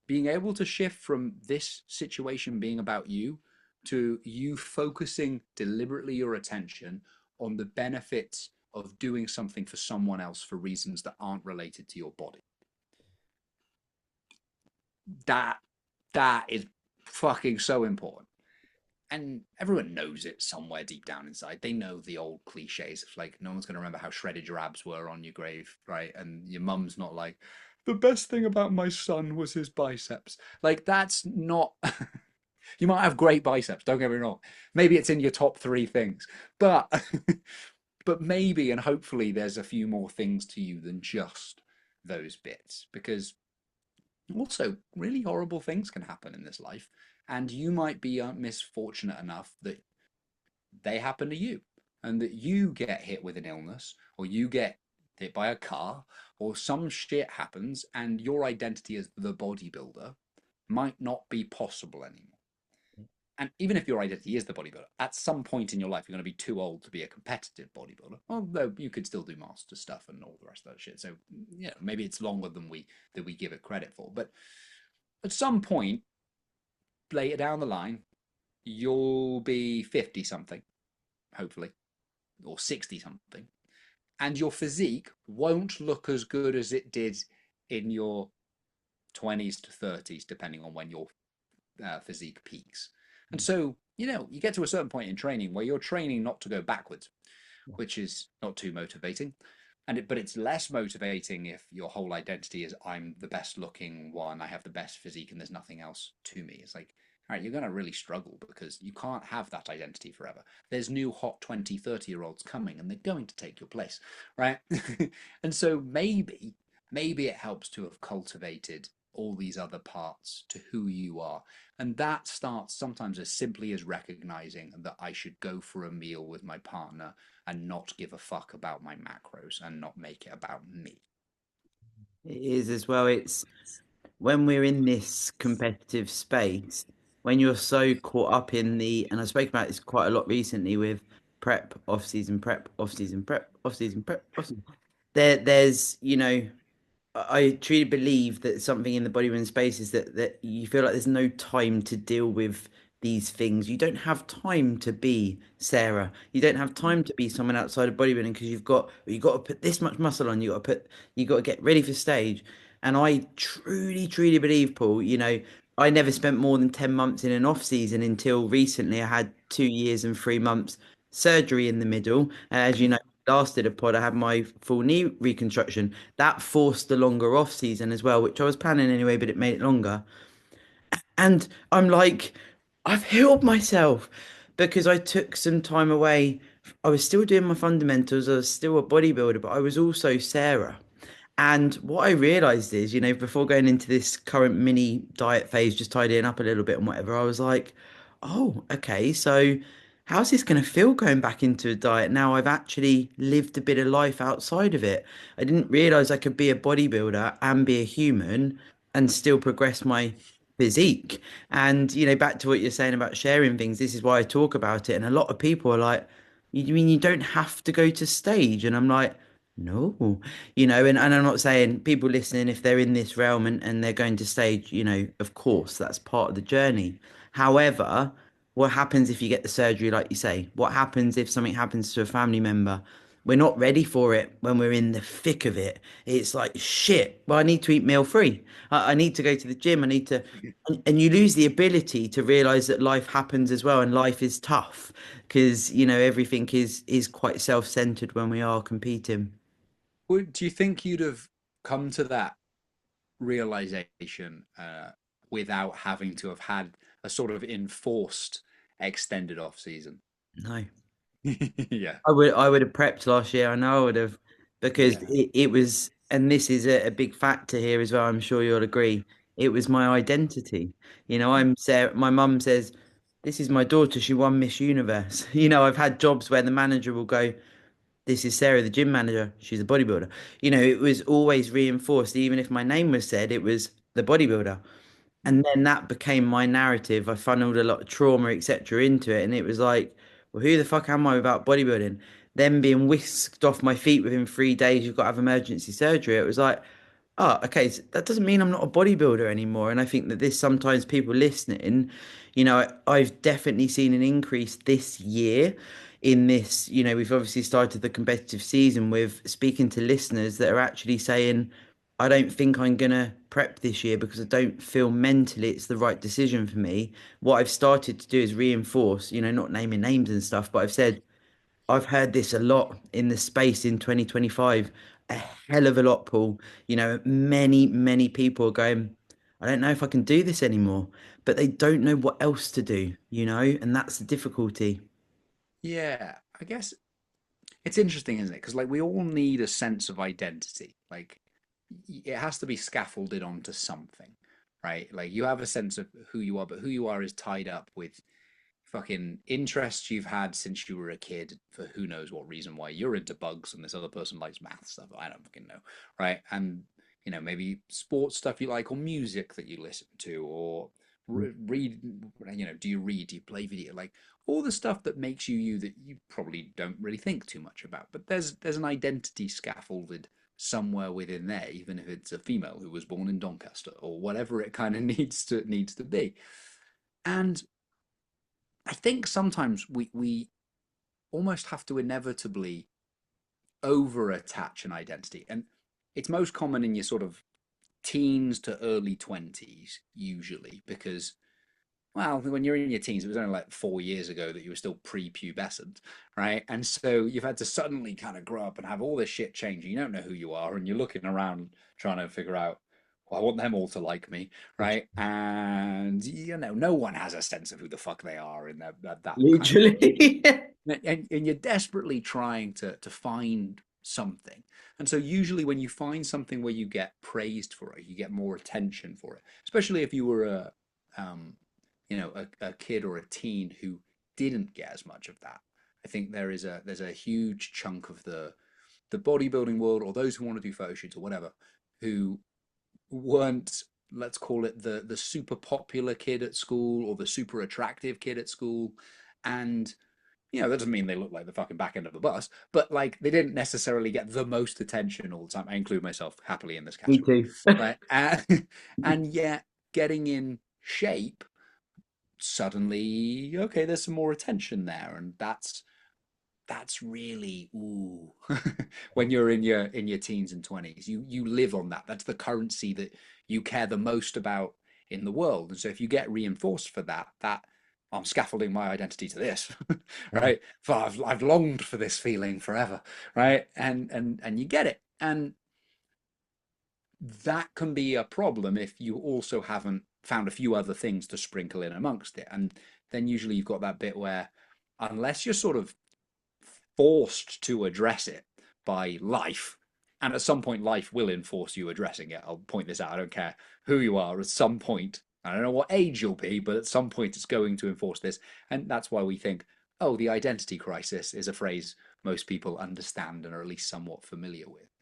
being able to shift from this situation being about you to you focusing deliberately your attention on the benefits of doing something for someone else for reasons that aren't related to your body. That that is fucking so important. And everyone knows it somewhere deep down inside. They know the old cliches. It's like no one's going to remember how shredded your abs were on your grave, right? And your mum's not like, the best thing about my son was his biceps. Like, that's not. You might have great biceps, don't get me wrong. Maybe it's in your top three things. But but maybe and hopefully there's a few more things to you than just those bits. Because also really horrible things can happen in this life. And you might be misfortunate enough that they happen to you and that you get hit with an illness or you get hit by a car or some shit happens and your identity as the bodybuilder might not be possible anymore. And even if your identity is the bodybuilder, at some point in your life, you're going to be too old to be a competitive bodybuilder. Although you could still do master stuff and all the rest of that shit. So yeah, maybe it's longer than we give it credit for. But at some point later down the line, you'll be 50 something, hopefully, or 60 something, and your physique won't look as good as it did in your 20s to 30s, depending on when your physique peaks. And so, you get to a certain point in training where you're training not to go backwards, which is not too motivating. But it's less motivating if your whole identity is I'm the best looking one, I have the best physique, and there's nothing else to me. It's like, all right, you're going to really struggle because you can't have that identity forever. There's new hot 20, 30-year-olds coming and they're going to take your place, right? And so maybe it helps to have cultivated all these other parts to who you are. And that starts sometimes as simply as recognizing that I should go for a meal with my partner and not give a fuck about my macros and not make it about me. It is as well. It's when we're in this competitive space, when you're so caught up in and I spoke about this quite a lot recently with prep, off season prep, off season prep, off season prep, off season. There's, I truly believe that something in the bodybuilding space is that you feel like there's no time to deal with these things. You don't have time to be Sarah. You don't have time to be someone outside of bodybuilding because you got to put this much muscle on. You got to get ready for stage. And I truly, truly believe, Paul, I never spent more than 10 months in an off season until recently. I had 2 years and 3 months surgery in the middle, as you know. lasted a pod, I had my full knee reconstruction. That forced the longer off season as well, which I was planning anyway, but it made it longer. And I'm like, I've healed myself because I took some time away. I was still doing my fundamentals, I was still a bodybuilder, but I was also Sarah. And what I realized is, before going into this current mini diet phase, just tidying up a little bit and whatever, I was like, oh, okay, so how's this going to feel going back into a diet now I've actually lived a bit of life outside of it? I didn't realize I could be a bodybuilder and be a human and still progress my physique. And, back to what you're saying about sharing things, this is why I talk about it. And a lot of people are like, you mean you don't have to go to stage? And I'm like, no, and I'm not saying people listening, if they're in this realm and they're going to stage, of course, that's part of the journey. However, what happens if you get the surgery, like you say? What happens if something happens to a family member? We're not ready for it when we're in the thick of it. It's like, shit, well, I need to eat meal free. I need to go to the gym. I need to, and you lose the ability to realize that life happens as well and life is tough because, everything is quite self-centered when we are competing. Do you think you'd have come to that realization without having to have had a sort of enforced extended off season? No. Yeah, I would have prepped last year. I know I would have, because yeah. it was, and this is a big factor here as well. I'm sure you'll agree. It was my identity. I'm Sarah. My mum says, "This is my daughter. She won Miss Universe." I've had jobs where the manager will go, "This is Sarah, the gym manager. She's a bodybuilder." It was always reinforced. Even if my name was said, it was the bodybuilder. And then that became my narrative. I funneled a lot of trauma, etc., into it, and it was like, well, who the fuck am I without bodybuilding? Then being whisked off my feet within 3 days, you've got to have emergency surgery. It was like, oh, okay, so that doesn't mean I'm not a bodybuilder anymore. And I think that this sometimes people listening, I've definitely seen an increase this year in this. We've obviously started the competitive season with speaking to listeners that are actually saying, I don't think I'm gonna prep this year because I don't feel mentally it's the right decision for me. What I've started to do is reinforce, not naming names and stuff, but I've said, I've heard this a lot in the space in 2025, a hell of a lot, Paul. Many, many people are going, I don't know if I can do this anymore, but they don't know what else to do, and that's the difficulty. Yeah, I guess it's interesting, isn't it? Because like we all need a sense of identity. Like it has to be scaffolded onto something, right? Like you have a sense of who you are, but who you are is tied up with fucking interests you've had since you were a kid for who knows what reason why you're into bugs and this other person likes math stuff. I don't fucking know, right? And maybe sports stuff you like or music that you listen to or read. Do you read? Do you play video? Like all the stuff that makes you you that you probably don't really think too much about. But there's an identity scaffolded somewhere within there, even if it's a female who was born in Doncaster or whatever it kind of needs to be. And I think sometimes we almost have to inevitably over attach an identity. And it's most common in your sort of teens to early 20s, usually, because, well, when you're in your teens, it was only like 4 years ago that you were still prepubescent, right? And so you've had to suddenly kind of grow up and have all this shit changing. You don't know who you are, and you're looking around trying to figure out, well, I want them all to like me, right? And no one has a sense of who the fuck they are in that kind of world. Literally. And you're desperately trying to find something. And so usually when you find something where you get praised for it, you get more attention for it, especially if you were um, a kid or a teen who didn't get as much of that. I think there's a huge chunk of the bodybuilding world or those who want to do photo shoots or whatever who weren't, let's call it the super popular kid at school or the super attractive kid at school. And that doesn't mean they look like the fucking back end of a bus, but like they didn't necessarily get the most attention all the time. I include myself happily in this Me category, too. right? And yet getting in shape suddenly, okay, there's some more attention there, and that's really ooh. When you're in your teens and 20s, you live on that. That's the currency that you care the most about in the world. And so if you get reinforced for that I'm scaffolding my identity to this, Yeah. right? For I've longed for this feeling forever, right? And you get it. And that can be a problem if you also haven't found a few other things to sprinkle in amongst it. And then usually you've got that bit where, unless you're sort of forced to address it by life, and at some point life will enforce you addressing it. I'll point this out. I don't care who you are. At some point, I don't know what age you'll be, but at some point it's going to enforce this. And that's why we think, oh, the identity crisis is a phrase most people understand and are at least somewhat familiar with.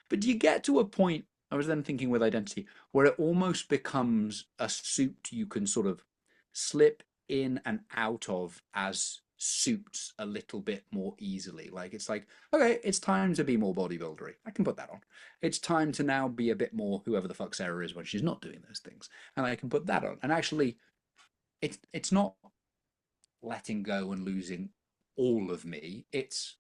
But do you get to a point, I was then thinking with identity, where it almost becomes a suit you can sort of slip in and out of as suits a little bit more easily? Like it's like, okay, it's time to be more bodybuildery. I can put that on. It's time to now be a bit more whoever the fuck Sarah is when she's not doing those things. And I can put that on. And actually, it's not letting go and losing all of me. It's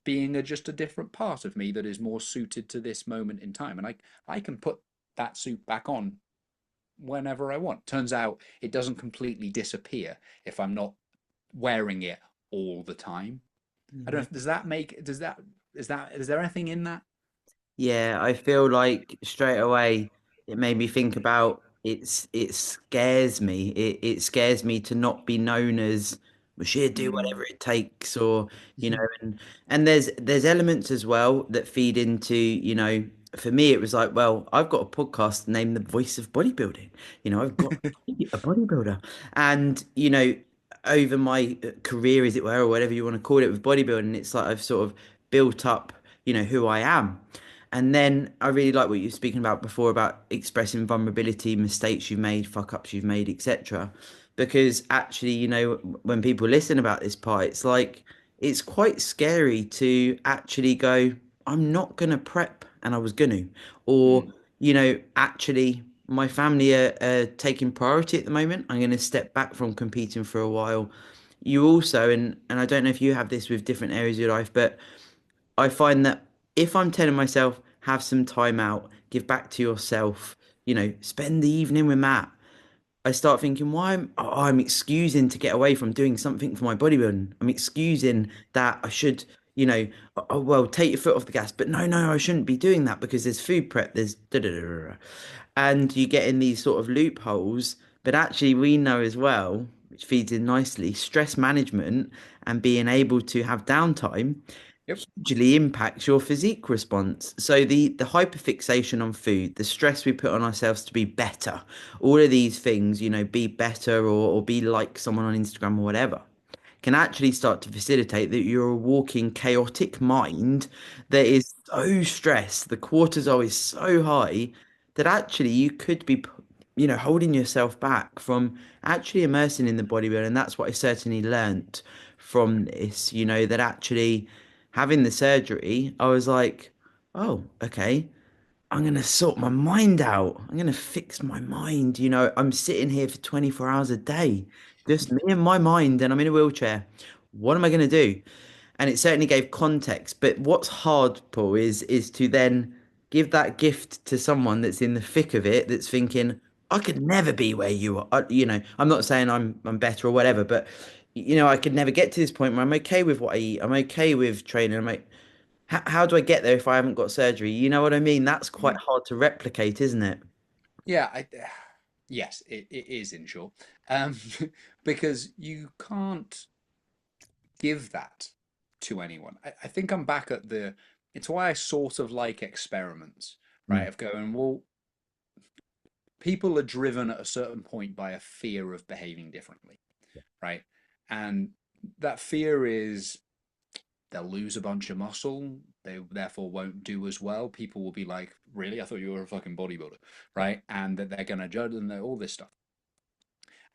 being just a different part of me that is more suited to this moment in time. And I can put that suit back on whenever I want. Turns out it doesn't completely disappear if I'm not wearing it all the time. I don't Yeah. know. Does that make, is there anything in that? Yeah, I feel like straight away it made me think about it scares me. It scares me to not be known as well, she'll do Mm. whatever it takes or and there's elements as well that feed into, for me it was like, well, I've got a podcast named The Voice of Bodybuilding. I've got a bodybuilder and over my career as it were or whatever you want to call it with bodybuilding, it's like I've sort of built up, who I am. And then I really like what you were speaking about before about expressing vulnerability, mistakes you've made, fuck ups you've made, etc. Because actually, when people listen about this part, it's like it's quite scary to actually go, I'm not gonna prep and I was gonna. Or, Mm. actually my family are taking priority at the moment. I'm gonna step back from competing for a while. You also, and I don't know if you have this with different areas of your life, but I find that if I'm telling myself, have some time out, give back to yourself, spend the evening with Matt, I start thinking, I'm excusing to get away from doing something for my bodybuilding. I'm excusing that I should, well, take your foot off the gas. But no, no, I shouldn't be doing that because there's food prep, there's da da da da. And you get in these sort of loopholes. But actually, we know as well, which feeds in nicely, stress management and being able to have downtime Yep. hugely impacts your physique response. So the hyperfixation on food, the stress we put on ourselves to be better, all of these things, be better or be like someone on Instagram or whatever, can actually start to facilitate that you're a walking chaotic mind that is so stressed, the cortisol is so high that actually you could be, holding yourself back from actually immersing in the bodybuilding. And that's what I certainly learnt from this, that actually having the surgery, I was like, oh, okay. I'm gonna sort my mind out. I'm gonna fix my mind. I'm sitting here for 24 hours a day, just me and my mind, and I'm in a wheelchair. What am I gonna do? And it certainly gave context. But what's hard, Paul, is to then give that gift to someone that's in the thick of it, that's thinking, I could never be where you are. I'm not saying I'm better or whatever, but I could never get to this point where I'm okay with what I eat. I'm okay with training. I'm like, how do I get there if I haven't got surgery? You know what I mean? That's quite Mm. hard to replicate, isn't it? Yeah, yes, it is in short. Um, because you can't give that to anyone. I think I'm back at it's why I sort of like experiments, Mm. right? Of going, well, people are driven at a certain point by a fear of behaving differently, right? And that fear is they'll lose a bunch of muscle, they therefore won't do as well. People will be like, really? I thought you were a fucking bodybuilder, right? And that they're going to judge and all this stuff.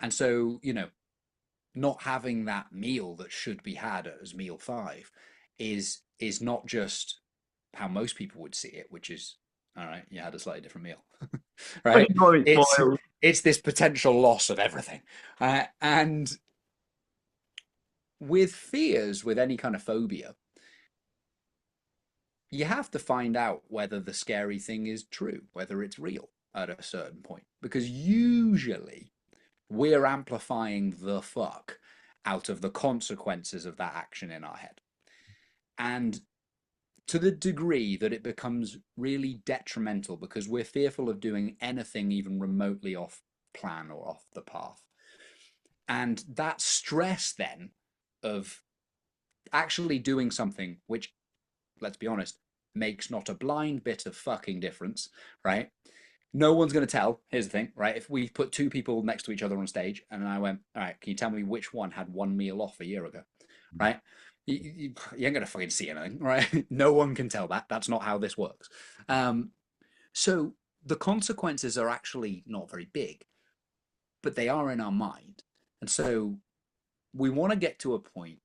And so, not having that meal that should be had as meal five is not just how most people would see it, which is all right, you had a slightly different meal, right? No, it's It's spoiled. it's this potential loss of everything, and with fears, with any kind of phobia, you have to find out whether the scary thing is true, whether it's real at a certain point, because usually we're amplifying the fuck out of the consequences of that action in our head. And to the degree that it becomes really detrimental because we're fearful of doing anything even remotely off plan or off the path. And that stress then of actually doing something which, let's be honest, makes not a blind bit of fucking difference, right? No one's going to tell. Here's the thing, right? If we put two people next to each other on stage and I went, all right, can you tell me which one had one meal off a year ago, right? You ain't going to fucking see anything, right? No one can tell that. That's not how this works. So the consequences are actually not very big, but they are in our mind. And so we want to get to a point,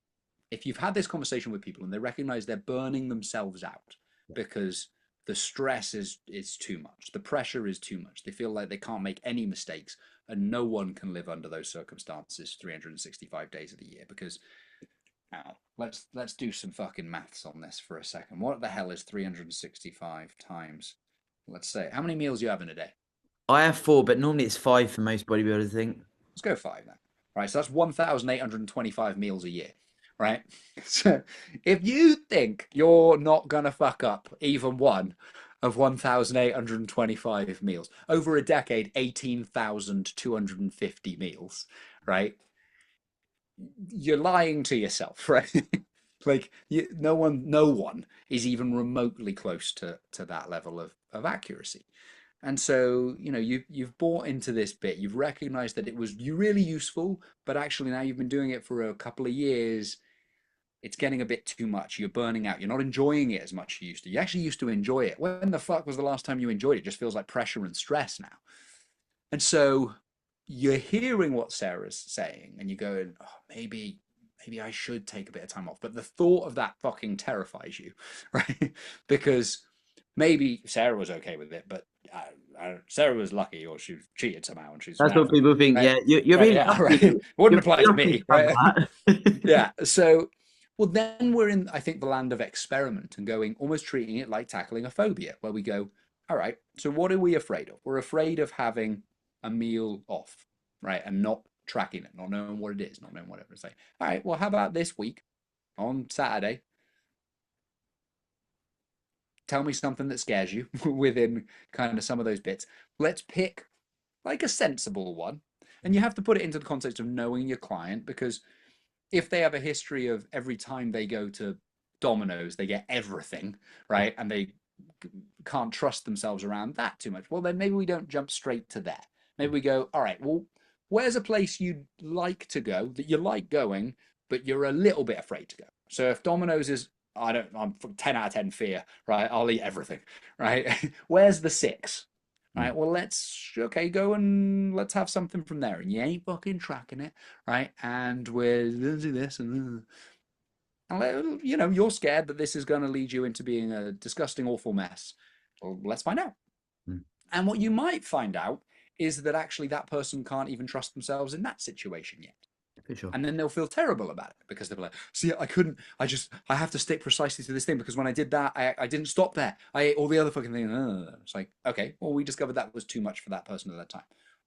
if you've had this conversation with people and they recognize they're burning themselves out because the stress is too much, the pressure is too much, they feel like they can't make any mistakes, and no one can live under those circumstances 365 days of the year. Because let's do some fucking maths on this for a second. What the hell is 365 times, let's say, how many meals you have in a day? I have four, but normally it's five for most bodybuilders, I think. Let's go five then. Right, so that's 1,825 meals a year, right? So if you think you're not gonna fuck up even one of 1,825 meals over a decade, 18,250 meals, right? You're lying to yourself, right? Like no one is even remotely close to that level of accuracy. And so, you've bought into this bit, you've recognized that it was you really useful, but actually now you've been doing it for a couple of years, it's getting a bit too much. You're burning out. You're not enjoying it as much as you used to. You actually used to enjoy it. When the fuck was the last time you enjoyed it? It just feels like pressure and stress now. And so you're hearing what Sarah's saying and you're going, oh, maybe I should take a bit of time off. But the thought of that fucking terrifies you, right? Because maybe Sarah was okay with it, but Sarah was lucky, or she cheated somehow, and she's That's out what of it, people think. right? Yeah, you're Right? being Yeah, right. lucky. Wouldn't You're apply being to lucky to me, have right? that. Yeah. So, well, then we're in, I think, the land of experiment and going, almost treating it like tackling a phobia, where we go, all right, so what are we afraid of? We're afraid of having a meal off, right, and not tracking it, not knowing what it is, not knowing whatever. It's like, all right, well, how about this week on Saturday? Tell me something that scares you within kind of some of those bits. Let's pick like a sensible one. And you have to put it into the context of knowing your client, because if they have a history of every time they go to Domino's, they get everything, right? And they can't trust themselves around that too much. Well, then maybe we don't jump straight to there. Maybe we go, all right, well, where's a place you'd like to go that you like going, but you're a little bit afraid to go? So if Domino's is, I'm 10 out of 10 fear, right? I'll eat everything, right? Where's the six? Right, well, okay, go and let's have something from there. And you ain't fucking tracking it, right? And we're gonna do this and you're scared that this is going to lead you into being a disgusting, awful mess. Well, let's find out. Mm, And what you might find out is that actually that person can't even trust themselves in that situation yet. for sure. And then they'll feel terrible about it because they'll be like, see, I couldn't, I have to stick precisely to this thing because when I did that, I didn't stop there. I ate all the other fucking things. It's like, okay, well, we discovered that was too much for that person at that time.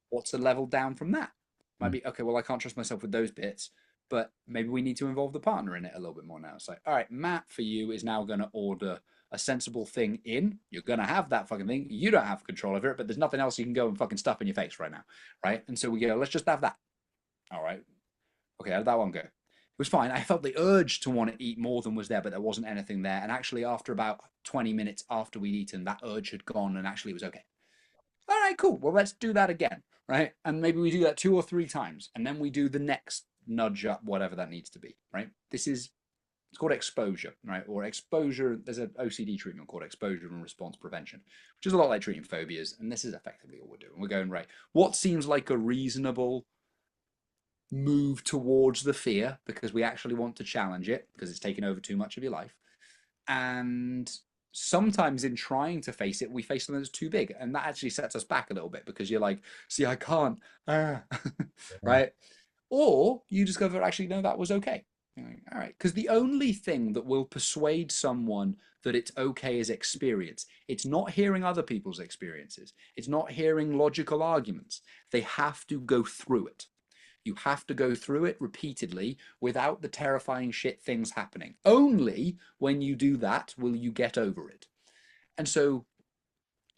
What's the level down from that? Might Mm, be, okay, well, I can't trust myself with those bits, but maybe we need to involve the partner in it a little bit more now. It's like, all right, Matt for you is now going to order a sensible thing in. You're going to have that fucking thing. You don't have control over it, but there's nothing else you can go and fucking stuff in your face right now. Right. And so we go, let's just have that. All right. Okay, how did that one go? It was fine. I felt the urge to want to eat more than was there, but there wasn't anything there. And actually, after about 20 minutes after we'd eaten, that urge had gone and actually it was okay. All right, cool. Well, let's do that again, right? And maybe we do that 2 or 3 times. And then we do the next nudge up, whatever that needs to be, right? It's called exposure, right? Or exposure. There's an OCD treatment called exposure and response prevention, which is a lot like treating phobias. And this is effectively all we're doing. We're going, right, what seems like a reasonable move towards the fear because we actually want to challenge it because it's taken over too much of your life. And sometimes in trying to face it, we face something that's too big. And that actually sets us back a little bit because you're like, see, I can't, yeah. right? Or you discover actually, no, that was okay. Like, all right. Because the only thing that will persuade someone that it's okay is experience. It's not hearing other people's experiences. It's not hearing logical arguments. They have to go through it. You have to go through it repeatedly without the terrifying shit things happening. Only when you do that will you get over it. And so,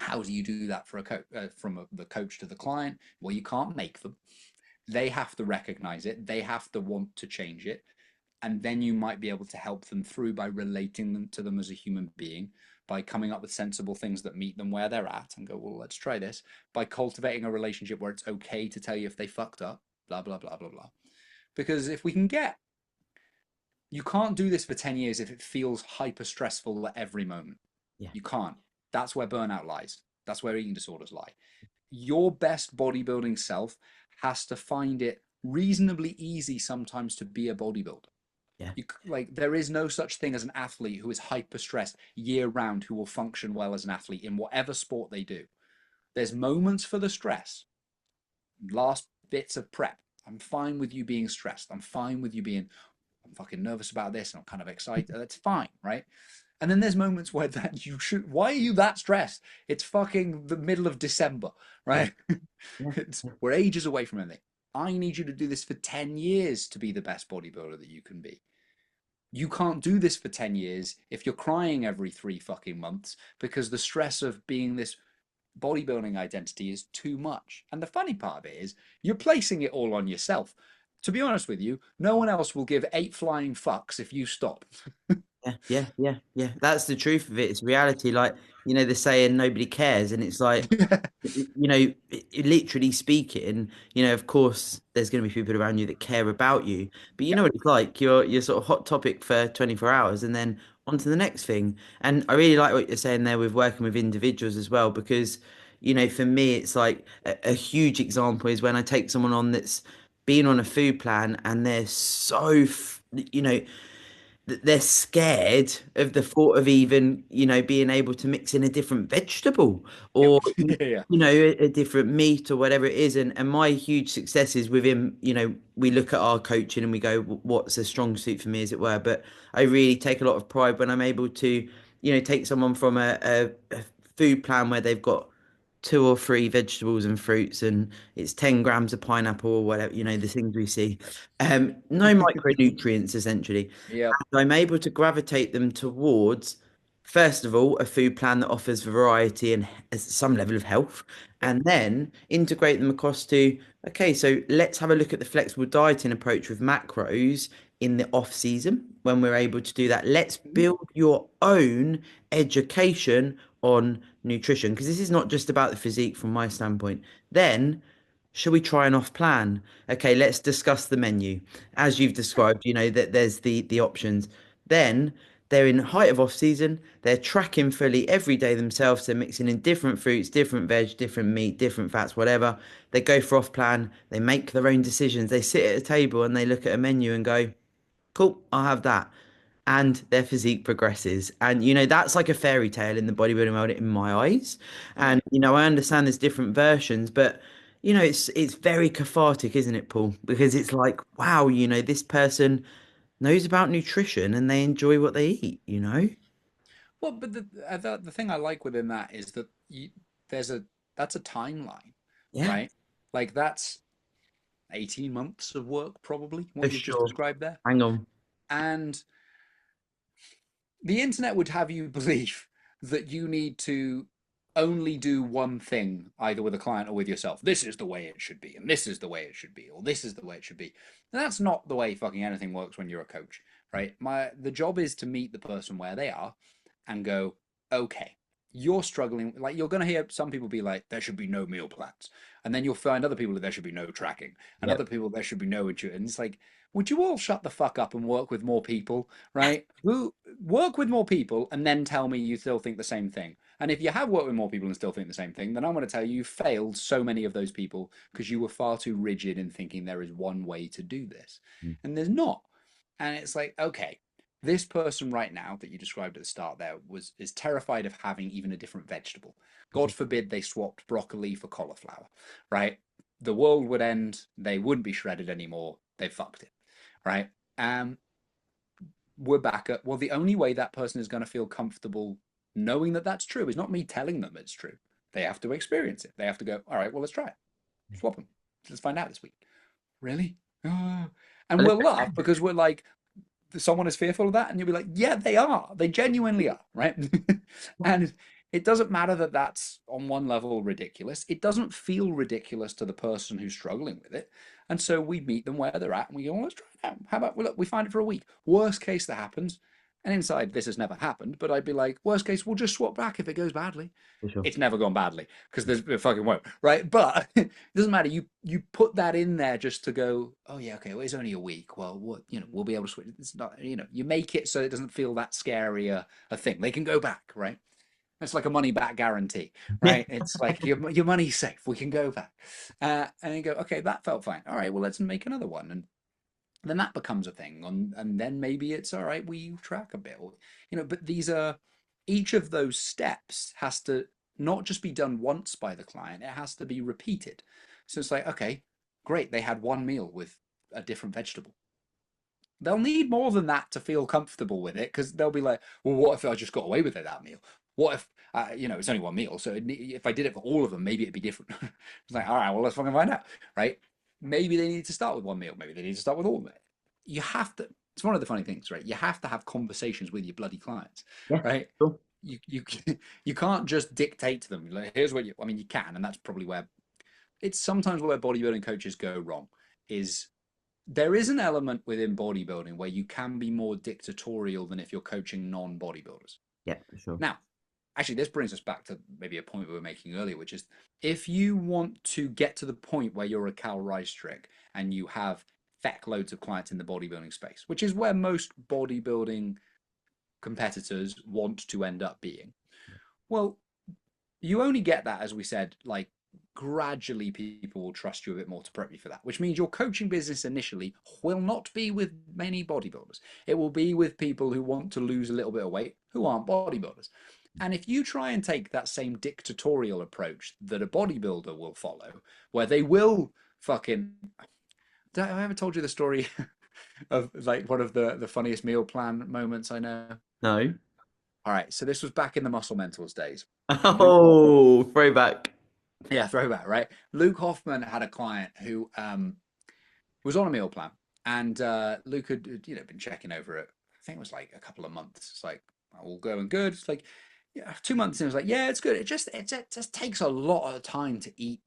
how do you do that for the coach to the client? Well, you can't make them. They have to recognize it. They have to want to change it, and then you might be able to help them through by relating them to them as a human being, by coming up with sensible things that meet them where they're at and go, well, let's try this, by cultivating a relationship where it's okay to tell you if they fucked up, blah blah blah blah blah. Because if we can get, you can't do this for 10 years if it feels hyper stressful at every moment. Yeah. You can't. That's where burnout lies. That's where eating disorders lie. Your best bodybuilding self has to find it reasonably easy sometimes to be a bodybuilder. Yeah. Like, there is no such thing as an athlete who is hyper stressed year round who will function well as an athlete in whatever sport they do. There's moments for the stress, last bits of prep. I'm fine with you being stressed. I'm fine with you being, I'm fucking nervous about this and I'm kind of excited. That's fine, right? And then there's moments where that you should, why are you that stressed? It's fucking the middle of December, Yeah. right? Yeah. We're ages away from anything. I need you to do this for 10 years to be the best bodybuilder that you can be. You can't do this for 10 years if you're crying every 3 fucking months because the stress of being this bodybuilding identity is too much. And the funny part of it is you're placing it all on yourself. To be honest with you, no one else will give 8 flying fucks if you stop. Yeah, yeah, yeah, yeah. That's the truth of it. It's reality. Like, the saying nobody cares. And it's like, literally speaking, of course, there's going to be people around you that care about you. But you Yeah. know what it's like. You're sort of hot topic for 24 hours and then on to the next thing. And I really like what you're saying there with working with individuals as well, because, for me, it's like a huge example is when I take someone on that's been on a food plan and they're so, they're scared of the thought of even, being able to mix in a different vegetable or, Yeah. a different meat or whatever it is. And my huge success is with him, we look at our coaching and we go, what's a strong suit for me, as it were. But I really take a lot of pride when I'm able to, take someone from a food plan where they've got two or three vegetables and fruits and it's 10 grams of pineapple or whatever, the things we see. No micronutrients essentially. Yeah. I'm able to gravitate them towards, first of all, a food plan that offers variety and some level of health, Yeah. and then integrate them across to, okay, so let's have a look at the flexible dieting approach with macros in the off season when we're able to do that. Let's build your own education on nutrition because this is not just about the physique from my standpoint. Then, shall we try an off plan? Okay, let's discuss the menu as you've described, that there's the options. Then they're in height of off season, they're tracking fully every day themselves, they're mixing in different fruits, different veg, different meat, different fats, whatever. They go for off plan, they make their own decisions, they sit at a table and they look at a menu and go, cool, I'll have that. And their physique progresses. And, that's like a fairy tale in the bodybuilding world in my eyes. Yeah. And, I understand there's different versions, but, it's very cathartic, isn't it, Paul? Because it's like, wow, this person knows about nutrition and they enjoy what they eat. Well, but the thing I like within that is that there's a that's a timeline, Yeah, right? Like, that's 18 months of work, probably, for what you've just sure. described there. Hang on. And the internet would have you believe that you need to only do one thing, either with a client or with yourself. This is the way it should be, and this is the way it should be, or this is the way it should be. And that's not the way fucking anything works when you're a coach, right? The job is to meet the person where they are and go, okay, you're struggling. Like, you're gonna hear some people be like, there should be no meal plans, and then you'll find other people that there should be no tracking, and Yep. other people there should be no intuition. And it's like, would you all shut the fuck up and work with more people, right? Who work with more people and then tell me you still think the same thing. And if you have worked with more people and still think the same thing, then I'm going to tell you failed so many of those people because you were far too rigid in thinking there is one way to do this. Mm. And there's not. And it's like, okay, this person right now that you described at the start there is terrified of having even a different vegetable. God forbid they swapped broccoli for cauliflower, right? The world would end. They wouldn't be shredded anymore. They fucked it, right? We're back at, well, the only way that person is going to feel comfortable knowing that that's true is not me telling them it's true. They have to experience it. They have to go, all right, well, let's try it. Swap them. Let's find out this week. really? Oh. And And we'll laugh because we're like, someone is fearful of that, and you'll be like, yeah, they are, they genuinely are, right? And it doesn't matter that that's on one level ridiculous. It doesn't feel ridiculous to the person who's struggling with it. And so we meet them where they're at and we go, well, let's try it out. How about, well, look, we find it for a week. Worst case that happens, and inside this has never happened, but I'd be like, worst case, we'll just swap back if it goes badly. for sure. It's never gone badly because there's it fucking won't, right? But it doesn't matter. You put that in there just to go, oh yeah, okay, well, it's only a week. Well, what, we'll be able to switch. It's not, you make it so it doesn't feel that scary a thing. They can go back, right? It's like a money back guarantee, Yeah. right? It's like your money's safe. We can go back, and you go, okay, that felt fine. All right, well, let's make another one, and then that becomes a thing, and then maybe it's all right. We track a bit, But these are each of those steps has to not just be done once by the client; it has to be repeated. So it's like, okay, great, they had one meal with a different vegetable. They'll need more than that to feel comfortable with it because they'll be like, well, what if I just got away with it that meal? What if, it's only one meal. So if I did it for all of them, maybe it'd be different. It's like, all right, well, let's fucking find out, right? Maybe they need to start with one meal. Maybe they need to start with all of it. You have to, it's one of the funny things, right? You have to have conversations with your bloody clients, Yeah. right? Sure. You you can't just dictate to them. Like, here's what I mean, you can, and that's probably where it's sometimes where bodybuilding coaches go wrong is there is an element within bodybuilding where you can be more dictatorial than if you're coaching non-bodybuilders. Yeah, for sure. Now, actually, this brings us back to maybe a point we were making earlier, which is if you want to get to the point where you're a Cal Reistrick and you have feck loads of clients in the bodybuilding space, which is where most bodybuilding competitors want to end up being. Well, you only get that, as we said, like gradually people will trust you a bit more to prep you for that, which means your coaching business initially will not be with many bodybuilders. It will be with people who want to lose a little bit of weight who aren't bodybuilders. And if you try and take that same dictatorial approach that a bodybuilder will follow, where they will fucking. Have I ever told you the story of like one of the funniest meal plan moments I know? No. All right, so this was back in the Muscle Mentors days. Luke Oh, throwback. Yeah, throwback, right? Luke Hoffman had a client who was on a meal plan, and Luke had been checking over it. I think it was like a couple of months. It's like all going good. It's like 2 months, and it was like, yeah, it's good. It just takes a lot of time to eat,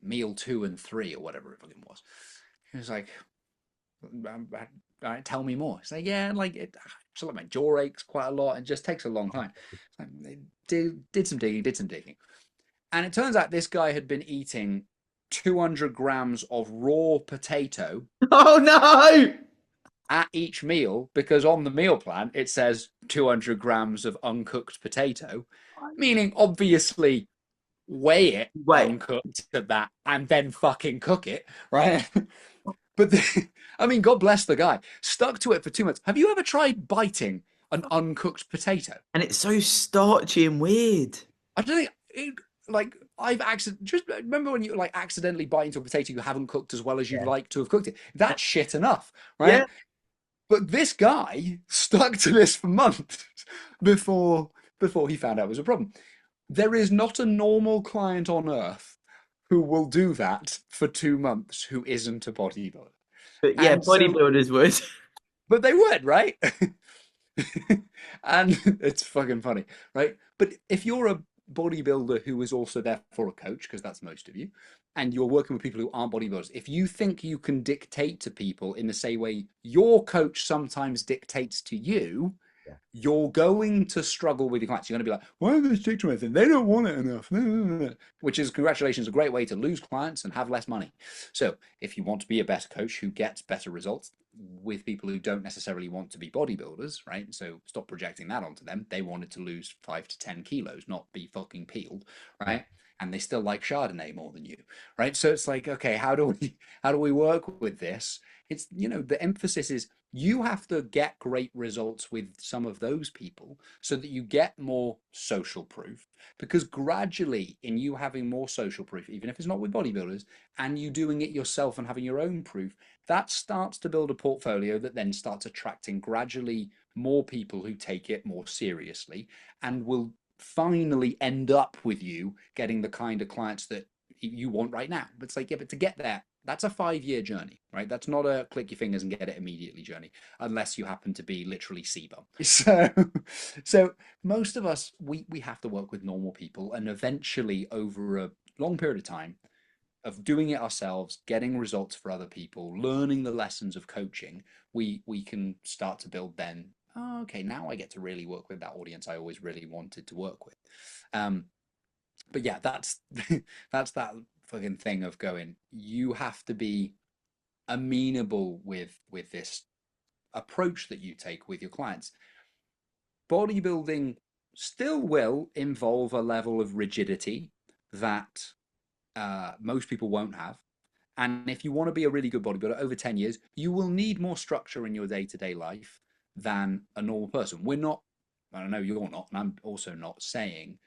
meal 2 and 3 or whatever it fucking was. He was like, all right, tell me more. It's like, yeah, like so like my jaw aches quite a lot. It just takes a long time. It's like, did some digging. And it turns out this guy had been eating 200 grams of raw potato Oh no! at each meal because on the meal plan it says 200 grams of uncooked potato, meaning obviously weigh it Wait, uncooked at that and then fucking cook it, right? But I mean, God bless the guy. Stuck to it for 2 months. Have you ever tried biting an uncooked potato? and it's so starchy and weird. I don't think like I've just remember when you like accidentally bite into a potato you haven't cooked as well as you'd Yeah. like to have cooked it. That's shit enough, Yeah. right? But this guy stuck to this for months before he found out it was a problem. There is not a normal client on earth who will do that for 2 months who isn't a bodybuilder. But yeah, And so, bodybuilders would. but they would, right? And it's fucking funny, right? But if you're a bodybuilder who is also therefore a coach, because that's most of you, and you're working with people who aren't bodybuilders, if you think you can dictate to people in the same way your coach sometimes dictates to you, Yeah. you're going to struggle with your clients. You're going to be like, why are they stick to anything? They don't want it enough. Which is, congratulations, a great way to lose clients and have less money. So if you want to be a better coach who gets better results with people who don't necessarily want to be bodybuilders, right? So stop projecting that onto them. They wanted to lose 5 to 10 kilos, not be fucking peeled, Yeah. right? And they still like Chardonnay more than you, right? So it's like, okay, how do we work with this? It's the emphasis is you have to get great results with some of those people so that you get more social proof, because gradually in you having more social proof, even if it's not with bodybuilders, and you doing it yourself and having your own proof, that starts to build a portfolio that then starts attracting gradually more people who take it more seriously and will finally end up with you getting the kind of clients that you want right now. But it's like, yeah, but to get there, That's a 5 year journey, right? That's not a click your fingers and get it immediately journey, unless you happen to be literally CBUM. So most of us, we have to work with normal people, and eventually, over a long period of time of doing it ourselves, getting results for other people, learning the lessons of coaching, we can start to build then. Oh, okay, now I get to really work with that audience I always really wanted to work with. Um, but yeah, that's that's that fucking thing of going. You have to be amenable with this approach that you take with your clients. Bodybuilding still will involve a level of rigidity that most people won't have. And if you want to be a really good bodybuilder over 10 years, you will need more structure in your day to day life than a normal person. We're not, I don't know, you're not, and I'm also not saying,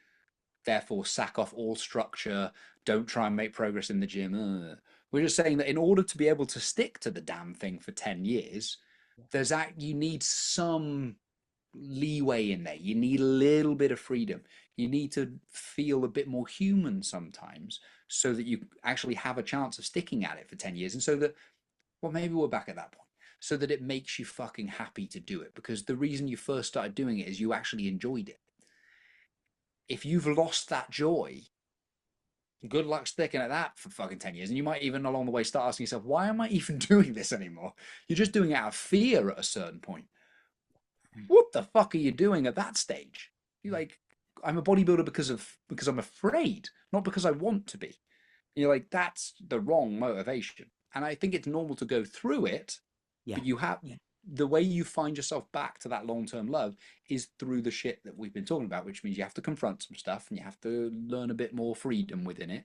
therefore, sack off all structure, don't try and make progress in the gym. We're just saying that in order to be able to stick to the damn thing for 10 years, you need some leeway in there. You need a little bit of freedom. You need to feel a bit more human sometimes so that you actually have a chance of sticking at it for 10 years. And so that, well, maybe we're back at that point. So that it makes you fucking happy to do it. Because the reason you first started doing it is you actually enjoyed it. If you've lost that joy, good luck sticking at that for fucking 10 years. And you might even along the way start asking yourself, why am I even doing this anymore? You're just doing it out of fear at a certain point. What the fuck are you doing at that stage? You're like, I'm a bodybuilder because I'm afraid, not because I want to be. You're like, that's the wrong motivation. And I think it's normal to go through it, Yeah. but you have the way you find yourself back to that long-term love is through the shit that we've been talking about, which means you have to confront some stuff and you have to learn a bit more freedom within it.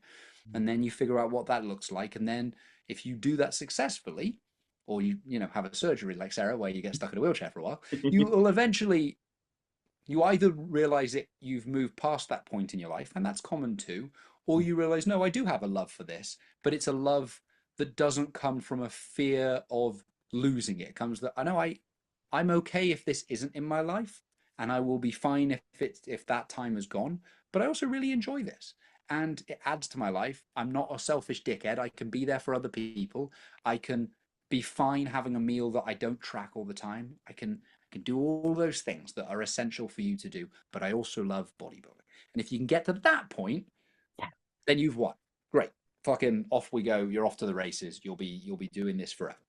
And then you figure out what that looks like. And then if you do that successfully, or you have a surgery like Sarah, where you get stuck in a wheelchair for a while, you will eventually you either realize that you've moved past that point in your life, and that's common too, or you realize, no, I do have a love for this, but it's a love that doesn't come from a fear of losing it. It comes that I know I'm okay if this isn't in my life, and I will be fine if that time is gone. But I also really enjoy this, and it adds to my life. I'm not a selfish dickhead. I can be there for other people. I can be fine having a meal that I don't track all the time. I can do all those things that are essential for you to do, but I also love bodybuilding. And if you can get to that point, then you've won. Great. Fucking off we go. You're off to the races. You'll be doing this forever.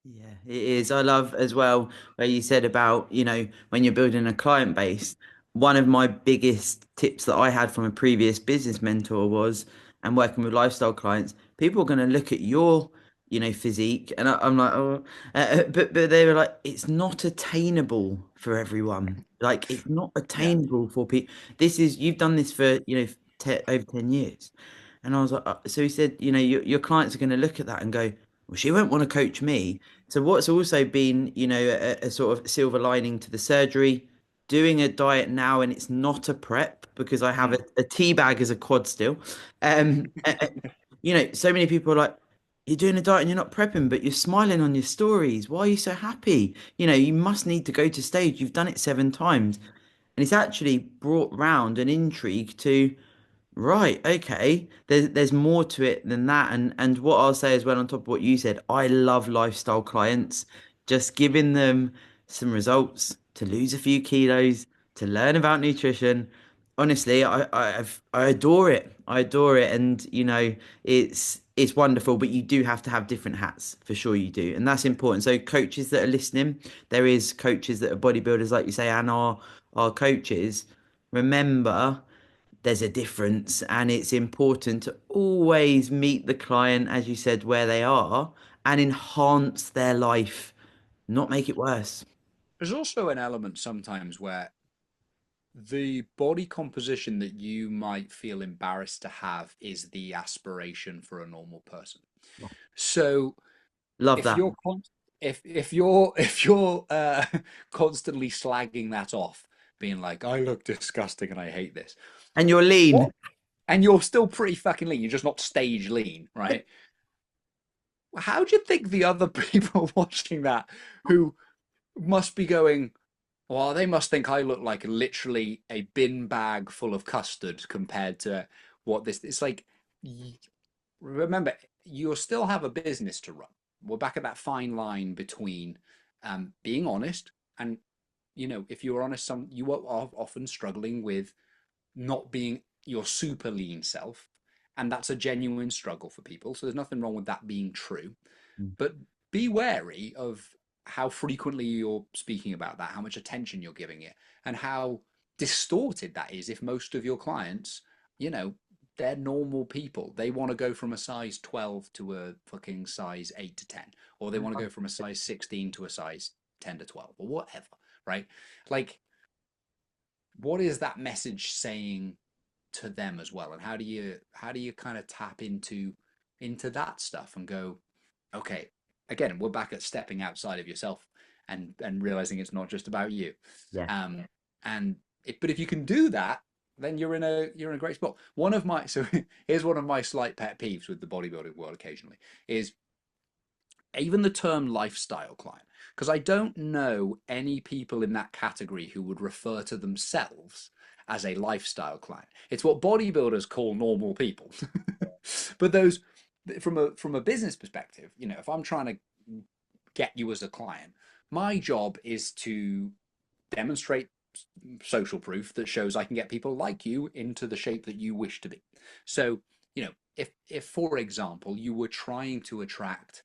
Yeah, it is. I love as well where you said about, when you're building a client base, one of my biggest tips that I had from a previous business mentor was, and working with lifestyle clients, people are going to look at your, physique, and I'm like, oh, but they were like, it's not attainable for everyone. Like, it's not Yeah. attainable for people. You've done this for, te over 10 years. And I was like, so he said, your clients are going to look at that and go, well, she won't want to coach me. So what's also been, a sort of silver lining to the surgery, doing a diet now, and it's not a prep because I have Mm. a tea bag as a quad still. So many people are like, you're doing a diet and you're not prepping, but you're smiling on your stories. Why are you so happy? You must need to go to stage. You've done it 7 times. And it's actually brought round an intrigue to, right, okay. There's more to it than that. And what I'll say as well, on top of what you said, I love lifestyle clients. Just giving them some results to lose a few kilos, to learn about nutrition. Honestly, I adore it. I adore it. And it's wonderful, but you do have to have different hats, for sure you do. And that's important. So coaches that are listening, there is coaches that are bodybuilders, like you say, and are coaches. Remember, there's a difference, and it's important to always meet the client, as you said, where they are, and enhance their life, not make it worse. There's also an element sometimes where the body composition that you might feel embarrassed to have is the aspiration for a normal person. So Love if that. you're if you're constantly slagging that off, being like, I look disgusting and I hate this, And you're lean. what? And you're still pretty fucking lean. You're just not stage lean, right? How do you think the other people watching that who must be going, well, they must think I look like literally a bin bag full of custard compared to what this? It's like remember, you'll still have a business to run. We're back at that fine line between being honest and, if you're honest, you are often struggling with not being your super lean self, and that's a genuine struggle for people. So there's nothing wrong with that being true, Mm. but be wary of how frequently you're speaking about that, how much attention you're giving it, and how distorted that is if most of your clients, you know, they're normal people. They want to go from a size 12 to a fucking size 8 to 10, or they want to go from a size 16 to a size 10 to 12, or whatever, right? Like, what is that message saying to them as well? And how do you kind of tap into that stuff and go, okay, again, we're back at stepping outside of yourself and realizing it's not just about you. Yeah. Um, but if you can do that, then you're in a great spot. One of my so here's one of my slight pet peeves with the bodybuilding world occasionally is even the term lifestyle client, because I don't know any people in that category who would refer to themselves as a lifestyle client. It's what bodybuilders call normal people. But those from a business perspective, if I'm trying to get you as a client, my job is to demonstrate social proof that shows I can get people like you into the shape that you wish to be. So, if for example you were trying to attract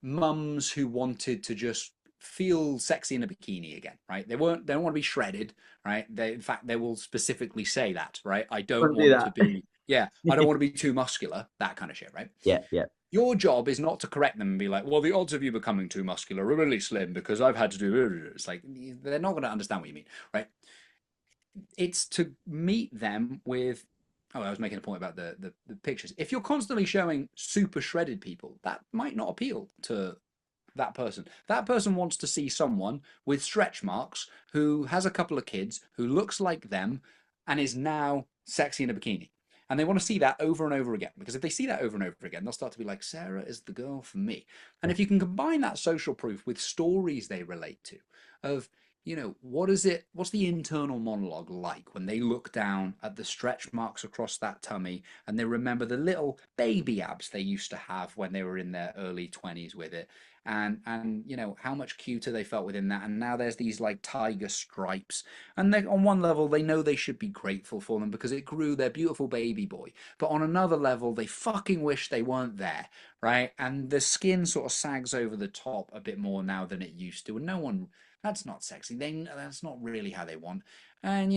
mums who wanted to just feel sexy in a bikini again, right? They don't want to be shredded, right? In fact, they will specifically say that, right? I don't Can't do want to that. be, yeah, I don't want to be too muscular, that kind of shit, right? Yeah, yeah. Your job is not to correct them and be like, well, the odds of you becoming too muscular are really slim because I've had to do. It's like they're not going to understand what you mean, right? It's to meet them with. Oh, I was making a point about the pictures. If you're constantly showing super shredded people, that might not appeal to that person. That person wants to see someone with stretch marks who has a couple of kids, who looks like them, and is now sexy in a bikini. And they want to see that over and over again. Because if they see that over and over again, they'll start to be like, Sarah is the girl for me. And if you can combine that social proof with stories they relate to, of, what's the internal monologue like when they look down at the stretch marks across that tummy and they remember the little baby abs they used to have when they were in their early 20s with it, and how much cuter they felt within that, and now there's these like tiger stripes, and they, on one level, they know they should be grateful for them because it grew their beautiful baby boy, but on another level they fucking wish they weren't there, right? And the skin sort of sags over the top a bit more now than it used to, and no one, that's not sexy, that's not really how they want. And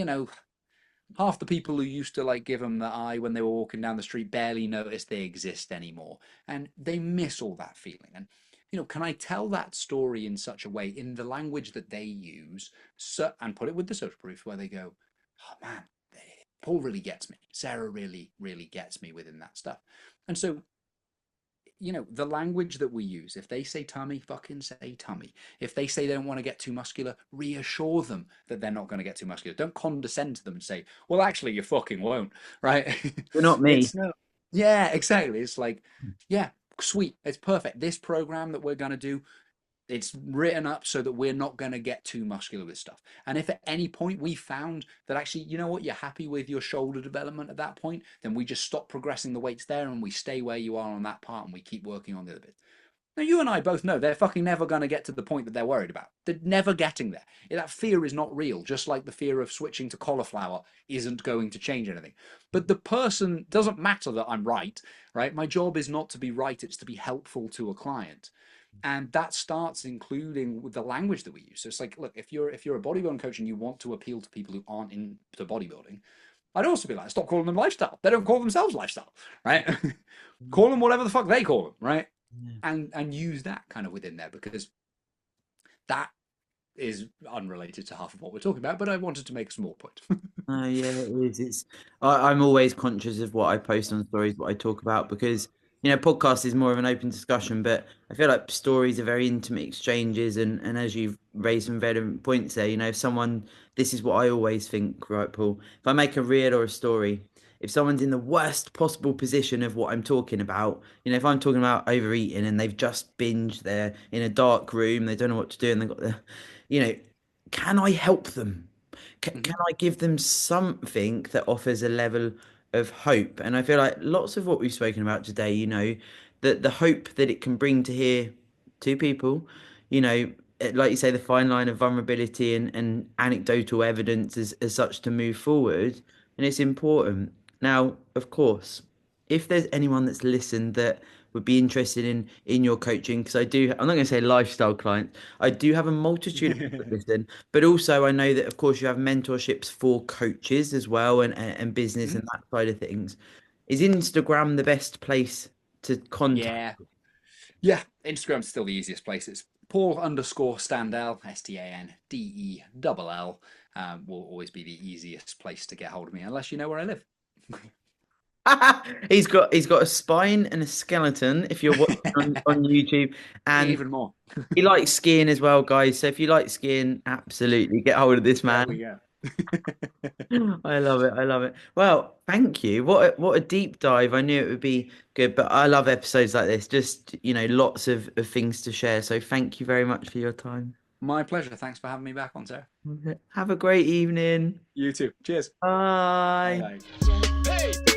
half the people who used to like give them the eye when they were walking down the street barely notice they exist anymore, and they miss all that feeling. And can I tell that story in such a way, in the language that they use, and put it with the social proof where they go, oh man, Paul really gets me, Sarah really really gets me within that stuff. And so, the language that we use, if they say tummy, fucking say tummy. If they say they don't want to get too muscular, reassure them that they're not going to get too muscular. Don't condescend to them and say, well, actually, you fucking won't, right? You're not me. It's no, yeah, exactly. It's like, yeah, sweet, it's perfect. This program that we're going to do, it's written up so that we're not going to get too muscular with stuff. And if at any point we found that actually, you know what, you're happy with your shoulder development at that point, then we just stop progressing the weights there and we stay where you are on that part and we keep working on the other bit. Now, you and I both know they're fucking never going to get to the point that they're worried about. They're never getting there. That fear is not real, just like the fear of switching to cauliflower isn't going to change anything. But the person, doesn't matter that I'm right, right? My job is not to be right, it's to be helpful to a client. And that starts including with the language that we use. So it's like, look, if you're a bodybuilding coach and you want to appeal to people who aren't into bodybuilding, I'd also be like, stop calling them lifestyle. They don't call themselves lifestyle, right? Call them whatever the fuck they call them, right? Yeah. And use that kind of within there, because that is unrelated to half of what we're talking about, but I wanted to make a small point. Yeah, it is. I'm always conscious of what I post on stories, what I talk about, because podcast is more of an open discussion, but I feel like stories are very intimate exchanges, and as you've raised some relevant points there, if someone, this is what I always think, right, Paul? If I make a reel or a story, if someone's in the worst possible position of what I'm talking about, if I'm talking about overeating and they've just binged, they're in a dark room, they don't know what to do, and they've got you know, can I help them? Can Mm-hmm. I give them something that offers a level of hope. And I feel like lots of what we've spoken about today, that the hope that it can bring to hear two people, like you say, the fine line of vulnerability and anecdotal evidence as such to move forward. And it's important. Now, of course, if there's anyone that's listened that would be interested in your coaching, because I'm not going to say lifestyle clients, I do have a multitude of people that listen, but also I know that of course you have mentorships for coaches as well, and business and Mhm. that side of things. Is Instagram the best place to contact? Yeah. Yeah. Instagram's still the easiest place. It's Paul_Standell, Standell. Will always be the easiest place to get hold of me, unless you know where I live. He's got a spine and a skeleton if you're watching on YouTube, and Even more. he likes skiing as well, guys. So if you like skiing, absolutely get hold of this There we man. go. I love it. I love it. Well, thank you. What a deep dive. I knew it would be good, but I love episodes like this. Just, lots of things to share. So thank you very much for your time. My pleasure. Thanks for having me back on, Sarah. Have a great evening. You too. Cheers. Bye Bye. bye.